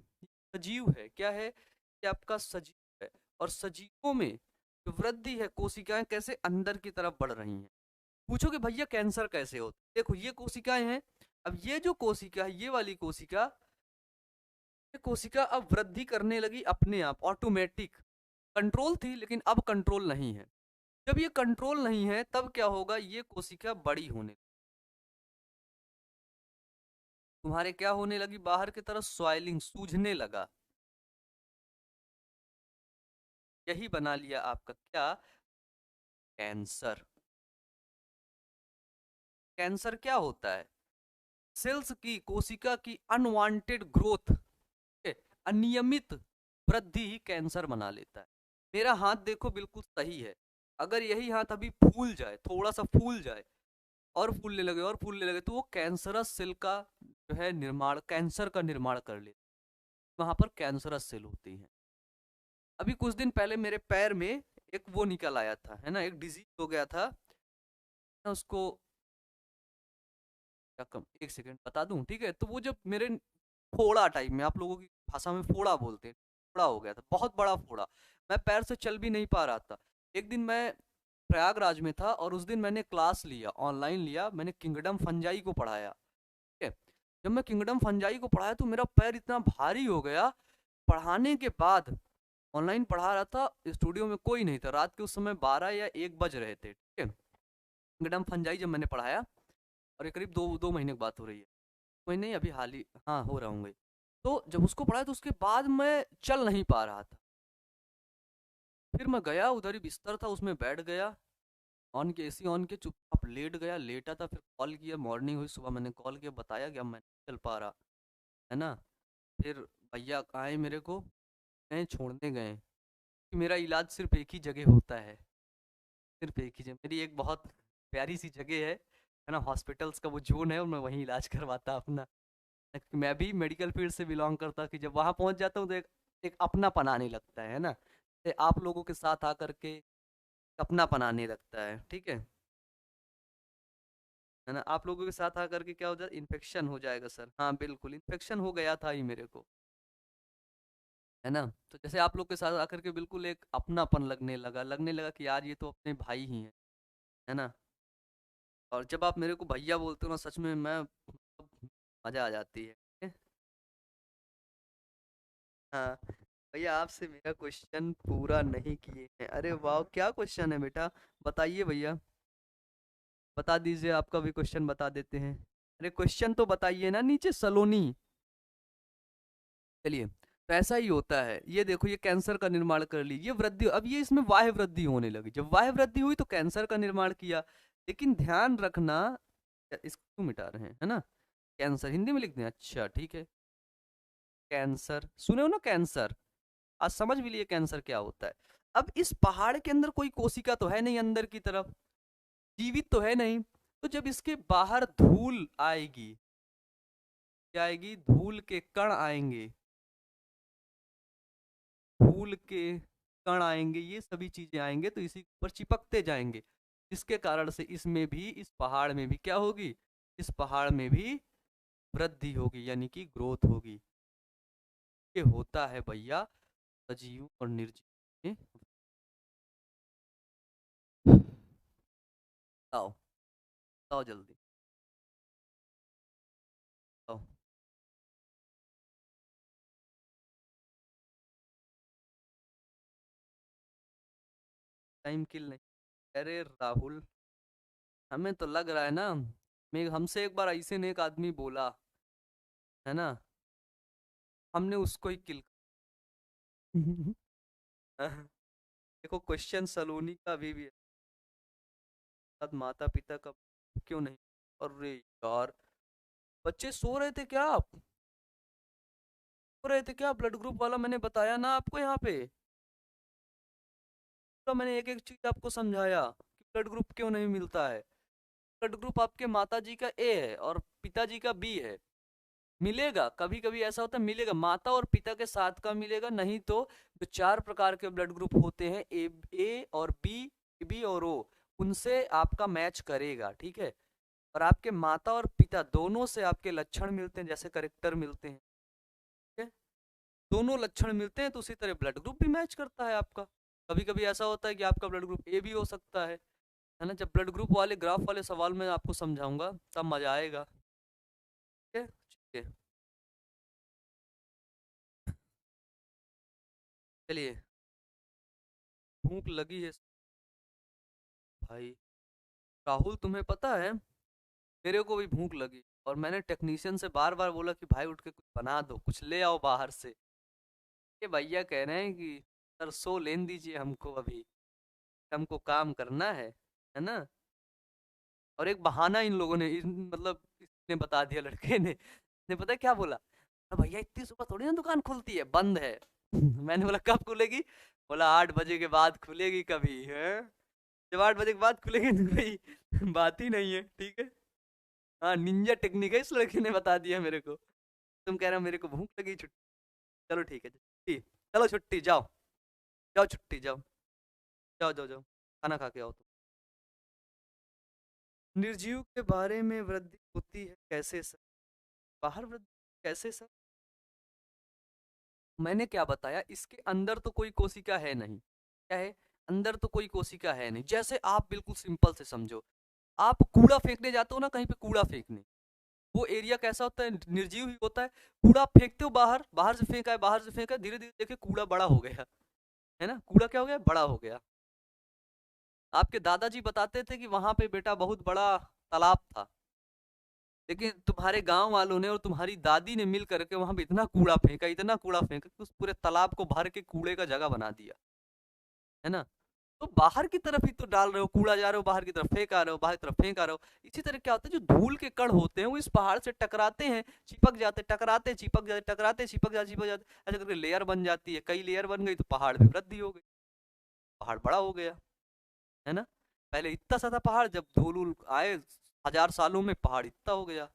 सजीव है, क्या है, ये आपका सजीव है। और सजीवों में जो वृद्धि है, कोशिकाएं कैसे अंदर की तरफ बढ़ रही हैं। पूछोगे भैया कैंसर कैसे होता है, देखो ये कोशिकाएं हैं। अब ये जो कोशिका है, ये वाली कोशिका, ये कोशिका अब वृद्धि करने लगी अपने आप, ऑटोमेटिक। कंट्रोल थी लेकिन अब कंट्रोल नहीं है। जब ये कंट्रोल नहीं है तब क्या होगा, ये कोशिका बड़ी होने, तुम्हारे क्या होने लगी, बाहर की तरफ स्वाइलिंग, सूजने लगा। यही बना लिया आपका क्या, कैंसर। कैंसर क्या होता है, सेल्स की, कोशिका की अनवांटेड ग्रोथ, अनियमित वृद्धि ही कैंसर बना लेता है। मेरा हाथ देखो बिल्कुल सही है, अगर यही हाथ अभी फूल जाए, थोड़ा सा फूल जाए और फूलने लगे और फूलने लगे, तो वो कैंसरस सेल का जो है निर्माण, कैंसर का निर्माण कर ले, वहां पर कैंसरस सेल होती हैं। अभी कुछ दिन पहले मेरे पैर में एक वो निकल आया था, है ना, एक डिजीज हो गया था, उसको क्या कम, एक सेकंड बता दूं, ठीक है। तो वो जब मेरे फोड़ा टाइप में, आप लोगों की भाषा में फोड़ा बोलते हैं, फोड़ा हो गया था, बहुत बड़ा फोड़ा। मैं पैर से चल भी नहीं पा रहा था। एक दिन मैं प्रयागराज में था और उस दिन मैंने क्लास लिया, ऑनलाइन लिया, मैंने किंगडम फंजाई को पढ़ाया, ठीक है। जब मैं किंगडम फंजाई को पढ़ाया तो मेरा पैर इतना भारी हो गया। पढ़ाने के बाद, ऑनलाइन पढ़ा रहा था, स्टूडियो में कोई नहीं था, रात के उस समय 12 या 1 बज रहे थे, ठीक है। किंगडम फंजाई जब मैंने पढ़ाया, और ये करीब 2 महीने की बात हो रही है, महीने अभी हाल ही, हाँ हो रहा होंगे। तो जब उसको पढ़ाया तो उसके बाद मैं चल नहीं पा रहा था। फिर मैं गया, उधर ही बिस्तर था, उसमें बैठ गया, ऑन के एसी ऑन के चुपचाप लेट गया, लेटा था। फिर कॉल किया, मॉर्निंग हुई, सुबह मैंने कॉल किया, बताया कि अब मैं नहीं चल पा रहा, है ना। फिर भैया आए मेरे को, गए छोड़ने गए, कि मेरा इलाज सिर्फ एक ही जगह होता है, सिर्फ एक ही जगह, मेरी एक बहुत प्यारी सी जगह है ना, हॉस्पिटल्स का वो जोन है, और मैं वहीं इलाज करवाता अपना। मैं भी मेडिकल फील्ड से बिलोंग करता, कि जब वहां पहुंच जाता हूँ तो एक अपनापन आने लगता है ना, आप लोगों के साथ आकर के अपनापन आने लगता है, ठीक है ना। आप लोगों के साथ आकर के क्या हो जाए, इन्फेक्शन हो जाएगा सर, हाँ बिल्कुल, इन्फेक्शन हो गया था ही मेरे को, है ना। तो जैसे आप लोग के साथ आकर के बिल्कुल एक अपनापन लगने लगा कि यार ये तो अपने भाई ही हैं, है ना। और जब आप मेरे को भैया बोलते हो ना, सच में मैं मतलब मजा आ जाती है। हाँ, भैया आपसे मेरा क्वेश्चन पूरा नहीं किए हैं, अरे वाह क्या क्वेश्चन है बेटा, बताइए भैया, बता दीजिए, आपका भी क्वेश्चन बता देते हैं। अरे क्वेश्चन तो बताइए ना, नीचे सलोनी। चलिए, तो ऐसा ही होता है, ये देखो, ये कैंसर का निर्माण कर ली, ये वृद्धि, अब ये इसमें वाह्य वृद्धि होने लगी, जब वाह्य वृद्धि हुई तो कैंसर का निर्माण किया। लेकिन ध्यान रखना, इसको क्यों मिटा रहे हैं, है ना, कैंसर हिंदी में लिख दें, अच्छा ठीक है। कैंसर सुने हो ना, कैंसर, आज समझ भी लिए कैंसर क्या होता है। अब इस पहाड़ के अंदर कोई कोशिका तो है नहीं, अंदर की तरफ जीवित तो है नहीं, तो जब इसके बाहर धूल आएगी, क्या आएगी, धूल के कण आएंगे, धूल के कण आएंगे, ये सभी चीजें आएंगे, तो इसी पर चिपकते जाएंगे, जिसके कारण से इसमें भी, इस पहाड़ में भी क्या होगी, इस पहाड़ में भी वृद्धि होगी, यानी कि ग्रोथ होगी। ये होता है भैया सजीव और निर्जीव में। आओ, आओ जल्दी, आओ। टाइम किल नहीं। अरे राहुल, हमें तो लग रहा है ना, मैं हमसे एक बार ऐसे ने एक आदमी बोला, है ना, हमने उसको ही किल। देखो क्वेश्चन सलोनी का अभी भी है, साथ माता पिता का क्यों नहीं। अरे यार, बच्चे सो रहे थे क्या आप? सो रहे थे क्या? ब्लड ग्रुप वाला मैंने बताया ना आपको यहाँ पे, तो मैंने एक एक चीज आपको समझाया कि ब्लड ग्रुप क्यों नहीं मिलता है। ब्लड ग्रुप आपके माताजी का ए है और पिताजी का बी है। मिलेगा, कभी कभी ऐसा होता है मिलेगा, माता और पिता के साथ का मिलेगा, नहीं तो जो चार प्रकार के ब्लड ग्रुप होते हैं, ए और बी और ओ, उनसे आपका मैच करेगा, ठीक है। और आपके माता और पिता दोनों से आपके लक्षण मिलते हैं, जैसे करेक्टर मिलते हैं, ठीक है। दोनों लक्षण मिलते हैं तो उसी तरह ब्लड ग्रुप भी मैच करता है आपका। कभी कभी ऐसा होता है कि आपका ब्लड ग्रुप ए भी हो सकता है ना। जब ब्लड ग्रुप वाले ग्राफ वाले सवाल में आपको समझाऊंगा तब मजा आएगा, ठीक है। ठीक है, चलिए। भूख लगी है भाई। राहुल तुम्हें पता है, मेरे को भी भूख लगी और मैंने टेक्नीशियन से बार बार बोला कि भाई उठ के कुछ बना दो, कुछ ले आओ बाहर से। ये भैया कह रहे हैं कि सर सो लेन दीजिए हमको, अभी हमको काम करना है ना। और एक बहाना इन लोगों ने मतलब इसने बता दिया, लड़के ने पता है क्या बोला? "अरे भैया इतनी सुबह थोड़ी ना दुकान खुलती है, बंद है।" मैंने बोला कब खुलेगी? बोला 8 बजे के बाद खुलेगी कभी है। जब 8 बजे के बाद खुलेगी तो कोई बात ही नहीं है, ठीक है। हाँ, निंजा टेक्निक है, इस लड़के ने बता दिया मेरे को। तुम कह रहे हो मेरे को भूख लगी, छुट्टी। चलो ठीक है, छुट्टी। चलो छुट्टी, जाओ। जाओ छुट्टी, जाओ। जाओ जाओ जाओ, खाना खा के आओ तुम। निर्जीव के बारे में वृद्धि होती है कैसे सर? बाहर वृद्धि कैसे सर? मैंने क्या बताया, इसके अंदर तो कोई कोशिका है नहीं। क्या है? अंदर तो कोई कोशिका है नहीं। जैसे आप बिल्कुल सिंपल से समझो, आप कूड़ा फेंकने जाते हो ना कहीं पे, कूड़ा फेंकने, वो एरिया कैसा होता है? निर्जीव ही होता है। कूड़ा फेंकते हो बाहर, बाहर से फेंका है, बाहर से फेंका है, धीरे धीरे देखिए कूड़ा बड़ा हो गया, है ना। कूड़ा क्या हो गया? बड़ा हो गया। आपके दादाजी बताते थे कि वहां पे बेटा बहुत बड़ा तालाब था, लेकिन तुम्हारे गांव वालों ने और तुम्हारी दादी ने मिल करके वहां पे इतना कूड़ा फेंका, इतना कूड़ा फेंका कि उस पूरे तालाब को भर के कूड़े का जगह बना दिया, है ना। तो बाहर की तरफ ही तो डाल रहे हो कूड़ा, जा रहे हो बाहर की तरफ, फेंक आ रहे हो बाहर की तरफ, फेंक आ रहे हो। इसी तरह क्या होता है, जो धूल के कण होते हैं वो इस पहाड़ से टकराते हैं, चिपक जाते, टकराते चिपक जाते, टकराते चिपक जाते, चिपक जाते, ऐसे करके लेयर बन जाती है। कई लेयर बन गई तो पहाड़ में वृद्धि हो गई, पहाड़ बड़ा हो गया, है ना। पहले इतना सा था पहाड़, जब धूल उल आए 1000 सालों में पहाड़ इतना हो गया।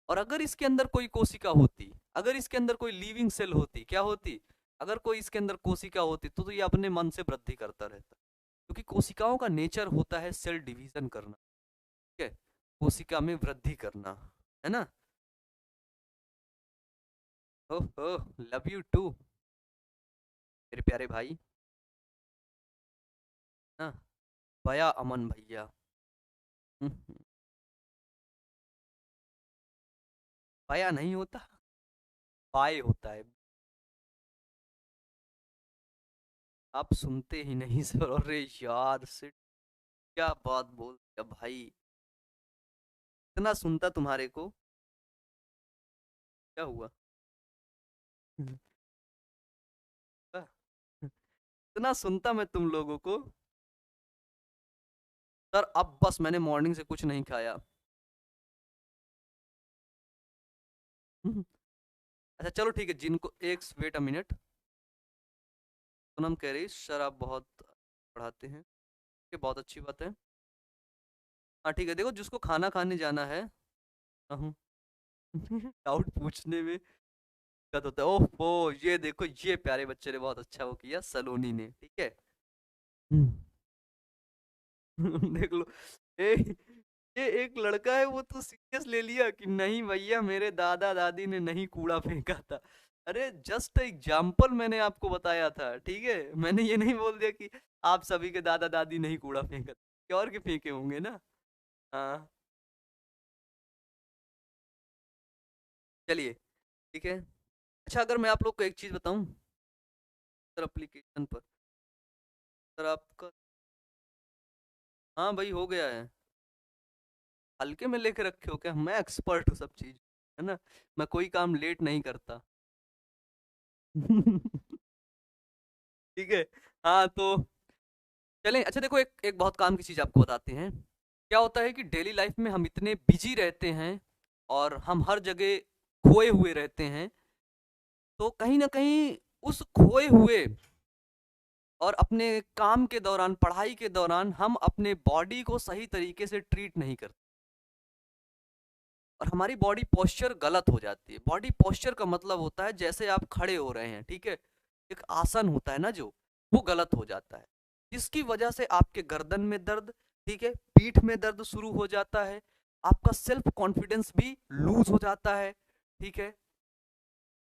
और अगर इसके अंदर कोई कोशिका होती, अगर इसके अंदर कोई लिविंग सेल होती, क्या होती? अगर कोई इसके अंदर कोशिका होती तो ये अपने मन से वृद्धि करता रहता, क्योंकि कोशिकाओं का नेचर होता है सेल डिवीजन करना, ठीक है, कोशिका में वृद्धि करना, है ना। ओह लव यू टू मेरे प्यारे भाई, ना। भया अमन भैया। हम्म, भया नहीं होता, बाय होता है। आप सुनते ही नहीं सर, अरे यार से क्या बात बोल दिया भाई। इतना सुनता तुम्हारे को, क्या हुआ? इतना सुनता मैं तुम लोगों को। सर अब बस मैंने मॉर्निंग से कुछ नहीं खाया। अच्छा चलो ठीक है, जिनको एक वेट अ मिनट, पूनम कह रही सर आप बहुत पढ़ाते हैं, ये बहुत अच्छी बात है। हाँ ठीक है, देखो जिसको खाना खाने जाना है, हूँ डाउट पूछने में दिक्कत होता है। ओहो ये देखो, ये प्यारे बच्चे ने बहुत अच्छा वो किया, सलोनी ने, ठीक है। देख लो, ए, ये एक लड़का है वो तो सीरियस ले लिया कि नहीं भैया मेरे दादा दादी ने नहीं कूड़ा फेंका था। अरे जस्ट एग्जाम्पल मैंने आपको बताया था, ठीक है। मैंने ये नहीं बोल दिया कि आप सभी के दादा दादी नहीं कूड़ा फेंका था। और के फेंके होंगे ना। हाँ चलिए ठीक है। अच्छा अगर मैं आप लोग को एक चीज बताऊं, सर एप्लीकेशन पर, सर आपका, हाँ भाई हो गया है। हल्के में लेके रखे हो क्या? मैं एक्सपर्ट हूँ सब चीज, है ना, मैं कोई काम लेट नहीं करता। ठीक है। हाँ तो चलें। अच्छा देखो, एक एक बहुत काम की चीज आपको बताते हैं। क्या होता है कि डेली लाइफ में हम इतने बिजी रहते हैं और हम हर जगह खोए हुए रहते हैं, तो कहीं ना कहीं उस खोए हुए और अपने काम के दौरान, पढ़ाई के दौरान हम अपने बॉडी को सही तरीके से ट्रीट नहीं करते और हमारी बॉडी पोस्चर गलत हो जाती है। बॉडी पोस्चर का मतलब होता है जैसे आप खड़े हो रहे हैं, ठीक है, एक आसन होता है ना जो, वो गलत हो जाता है, जिसकी वजह से आपके गर्दन में दर्द, ठीक है, पीठ में दर्द शुरू हो जाता है, आपका सेल्फ कॉन्फिडेंस भी लूज हो जाता है, ठीक है,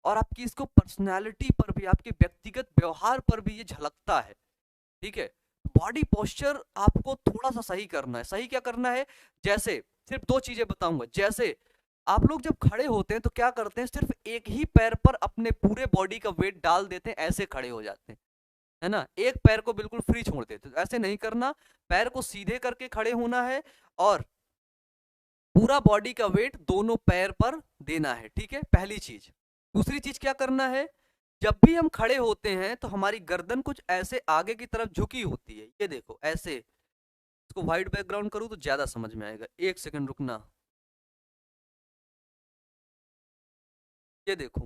और आपकी इसको पर्सनैलिटी पर भी, आपके व्यक्तिगत व्यवहार पर भी ये झलकता है, ठीक है। बॉडी पोस्चर आपको थोड़ा सा सही करना है। सही क्या करना है? जैसे सिर्फ दो चीजें बताऊंगा। जैसे आप लोग जब खड़े होते हैं तो क्या करते हैं, सिर्फ एक ही पैर पर अपने पूरे बॉडी का वेट डाल देते हैं, ऐसे खड़े हो जाते हैं, है ना, एक पैर को बिल्कुल फ्री छोड़ देते हैं। तो ऐसे नहीं करना, पैर को सीधे करके खड़े होना है और पूरा बॉडी का वेट दोनों पैर पर देना है, ठीक है, पहली चीज। दूसरी चीज क्या करना है, जब भी हम खड़े होते हैं तो हमारी गर्दन कुछ ऐसे आगे की तरफ झुकी होती है, ये देखो ऐसे। इसको व्हाइट बैकग्राउंड करूँ तो ज्यादा समझ में आएगा, एक सेकंड रुकना। ये देखो,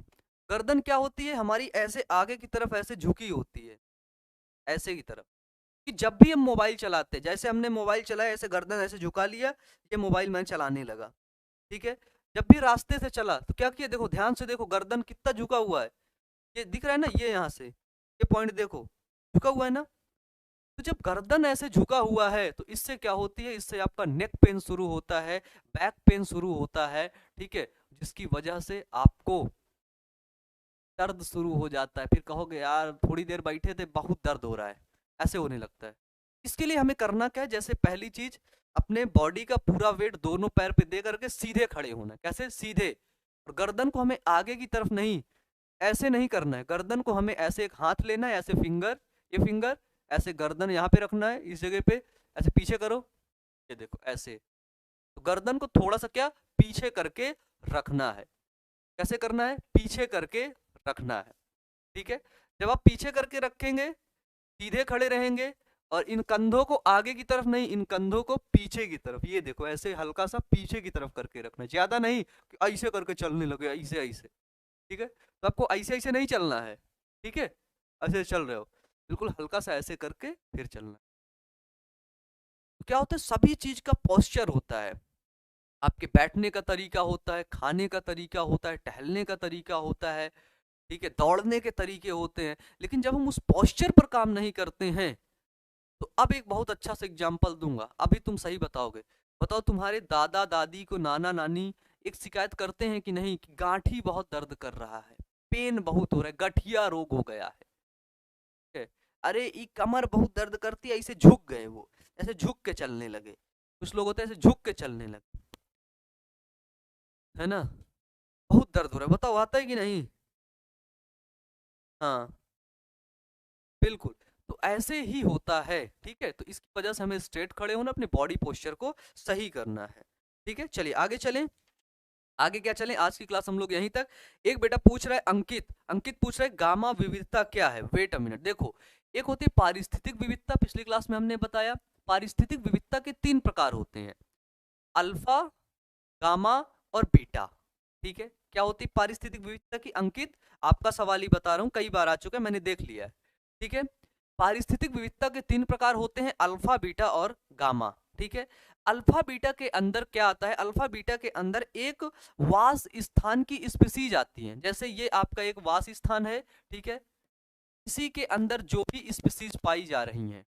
गर्दन क्या होती है हमारी, ऐसे आगे की तरफ ऐसे झुकी होती है, ऐसे की तरफ। कि जब भी हम मोबाइल चलाते हैं, जैसे हमने मोबाइल चलाया, ऐसे गर्दन ऐसे झुका लिया, ये मोबाइल मैं चलाने लगा, ठीक है। जब भी रास्ते से चला तो क्या किया, देखो ध्यान से देखो गर्दन कितना झुका हुआ है, ये दिख रहा है ना, ये यहाँ से ये पॉइंट देखो, झुका हुआ है ना। तो जब गर्दन ऐसे झुका हुआ है तो इससे क्या होती है, इससे आपका नेक पेन शुरू होता है, बैक पेन शुरू होता है, ठीक है, जिसकी वजह से आपको दर्द शुरू हो जाता है। फिर कहोगे यार थोड़ी देर बैठे थे बहुत दर्द हो रहा है, ऐसे होने लगता है। इसके लिए हमें करना क्या है, जैसे पहली चीज, अपने बॉडी का पूरा वेट दोनों पैर पे दे करके सीधे खड़े होना है। कैसे? सीधे। और गर्दन को हमें आगे की तरफ नहीं, ऐसे नहीं करना है, गर्दन को हमें ऐसे एक हाथ लेना है, ऐसे फिंगर, ये फिंगर ऐसे गर्दन यहाँ पे रखना है, इस जगह पे ऐसे पीछे करो, ये देखो ऐसे। तो गर्दन को थोड़ा सा क्या पीछे करके रखना है। कैसे करना है? पीछे करके रखना है, ठीक है। जब आप पीछे करके रखेंगे, सीधे खड़े रहेंगे और इन कंधों को आगे की तरफ नहीं, इन कंधों को पीछे की तरफ, ये देखो ऐसे हल्का सा पीछे की तरफ करके रखना है, ज्यादा नहीं कि ऐसे करके चलने लगे, ऐसे ऐसे, ठीक है। तो आपको ऐसे ऐसे नहीं चलना है, ठीक है, ऐसे चल रहे हो, बिल्कुल हल्का सा ऐसे करके फिर चलना है। तो क्या होता है, सभी चीज का पोस्चर होता है, आपके बैठने का तरीका होता है, खाने का तरीका होता है, टहलने का तरीका होता है, ठीक है, दौड़ने के तरीके होते हैं। लेकिन जब हम उस पोस्चर पर काम नहीं करते हैं, तो अब एक बहुत अच्छा सा एग्जांपल दूंगा, अभी तुम सही बताओगे। बताओ, तुम्हारे दादा दादी को, नाना नानी एक शिकायत करते हैं कि नहीं, कि गांठी बहुत दर्द कर रहा है, पेन बहुत हो रहा है, गठिया रोग हो गया है, ठीक है? अरे ये कमर बहुत दर्द करती है, ऐसे झुक गए वो, ऐसे झुक के चलने लगे। कुछ लोग होते हैं ऐसे झुक के चलने लगे, है ना, बहुत दर्द हो रहा है, बताओ आता है कि नहीं? हाँ बिल्कुल। तो ऐसे ही होता है, ठीक है। तो इसकी वजह से हमें स्ट्रेट खड़े होना, अपने बॉडी पोस्चर को सही करना है, ठीक है। चलिए आगे चलें। आगे क्या चलें, आज की क्लास हम लोग यहीं तक। एक बेटा पूछ रहा है, अंकित, अंकित पूछ रहा है गामा विविधता क्या है। वेट अ मिनट, देखो, एक होती है पारिस्थितिक विविधता, पिछली क्लास में हमने बताया पारिस्थितिक विविधता के 3 प्रकार होते हैं, अल्फा, गामा और बीटा, ठीक है। क्या होती है पारिस्थितिक विविधता की? अंकित आपका सवाल ही बता रहा हूं, कई बार आ चुका है, मैंने देख लिया है, ठीक है। पारिस्थितिक विविधता के 3 प्रकार होते हैं, अल्फा, बीटा और गामा, ठीक है। अल्फा बीटा के अंदर क्या आता है, अल्फा बीटा के अंदर एक वास स्थान की स्पीसीज आती है, जैसे ये आपका एक वास स्थान है, ठीक है। इसी के अंदर जो भी स्पीसीज पाई जा रही हैं,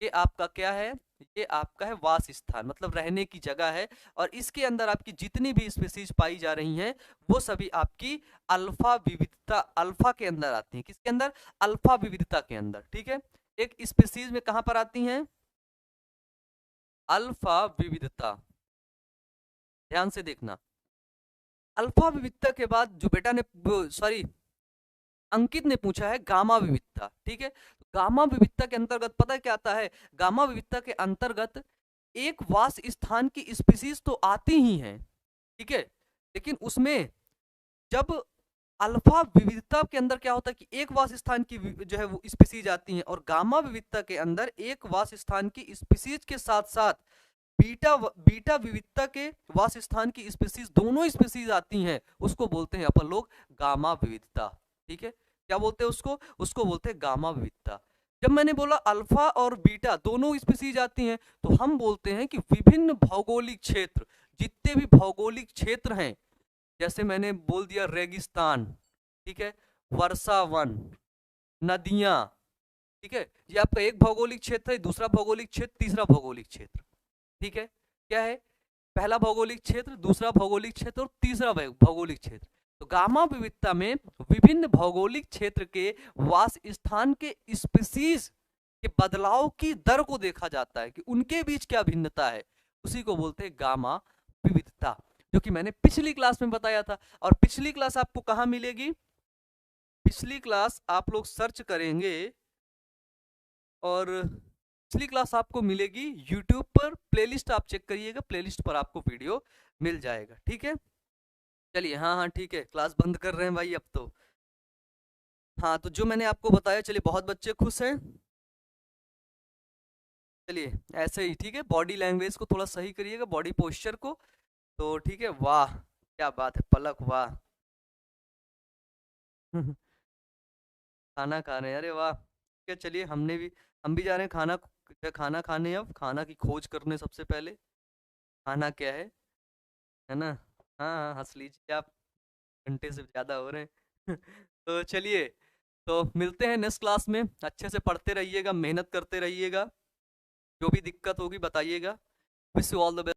ये आपका क्या है, ये आपका है वास स्थान, मतलब रहने की जगह है। और इसके अंदर आपकी जितनी भी स्पीसीज पाई जा रही हैं, वो सभी आपकी अल्फा विविधता, अल्फा के अंदर आती हैं। किसके अंदर? अल्फा विविधता के अंदर, ठीक है। एक स्पीसीज में कहां पर आती हैं? अल्फा विविधता, ध्यान से देखना। अल्फा विविधता के बाद जो बेटा ने, सॉरी अंकित ने पूछा है गामा विविधता, ठीक है। तो गामा विविधता के अंतर्गत पता है क्या आता है? गामा विविधता के अंतर्गत एक वास स्थान की स्पीसीज तो आती ही हैं, ठीक है, लेकिन उसमें जब अल्फा विविधता के अंदर क्या होता है कि एक वास स्थान की जो है वो स्पीसीज आती हैं, और गामा विविधता के अंदर एक वास स्थान की स्पीसीज के साथ साथ बीटा विविधता के वास स्थान की स्पीसीज, दोनों स्पीसीज आती हैं, उसको बोलते हैं अपन लोग गामा विविधता, ठीक है। क्या बोलते हैं उसको? उसको बोलते हैं गामा विविधता। जब मैंने बोला अल्फा और बीटा दोनों स्पीसीज आती हैं, तो हम बोलते हैं कि विभिन्न भौगोलिक क्षेत्र, जितने भी भौगोलिक क्षेत्र हैं, जैसे मैंने बोल दिया रेगिस्तान, ठीक है, वर्षा वन, नदियां, ठीक है, ये आपका एक भौगोलिक क्षेत्र है, दूसरा भौगोलिक क्षेत्र, तीसरा भौगोलिक क्षेत्र, ठीक है। क्या है? पहला भौगोलिक क्षेत्र, दूसरा भौगोलिक क्षेत्र और तीसरा भौगोलिक क्षेत्र। तो गामा विविधता में विभिन्न भौगोलिक क्षेत्र के वास स्थान के स्पीसीज के बदलाव की दर को देखा जाता है कि उनके बीच क्या भिन्नता है, उसी को बोलते हैं गामा विविधता, जो कि मैंने पिछली क्लास में बताया था। और पिछली क्लास आपको कहां मिलेगी? पिछली क्लास आप लोग सर्च करेंगे और पिछली क्लास आपको मिलेगी यूट्यूब पर, प्लेलिस्ट आप चेक करिएगा, प्लेलिस्ट पर आपको वीडियो मिल जाएगा, ठीक है। चलिए, हाँ हाँ ठीक है, क्लास बंद कर रहे हैं भाई अब तो। हाँ, तो जो मैंने आपको बताया, चलिए बहुत बच्चे खुश हैं। चलिए ऐसे ही, ठीक है, बॉडी लैंग्वेज को थोड़ा सही करिएगा, बॉडी पोस्चर को, तो ठीक है। वाह क्या बात है पलक, वाह। खाना खा रहे हैं, अरे वाह, ठीक है। चलिए हम भी जा रहे हैं खाना खाने, अब खाना की खोज करने सबसे पहले, खाना क्या है ना। हाँ हाँ, हंस लीजिए आप, घंटे से ज़्यादा हो रहे हैं। तो चलिए, तो मिलते हैं नेक्स्ट क्लास में। अच्छे से पढ़ते रहिएगा, मेहनत करते रहिएगा, जो भी दिक्कत होगी बताइएगा। Wish you all the best.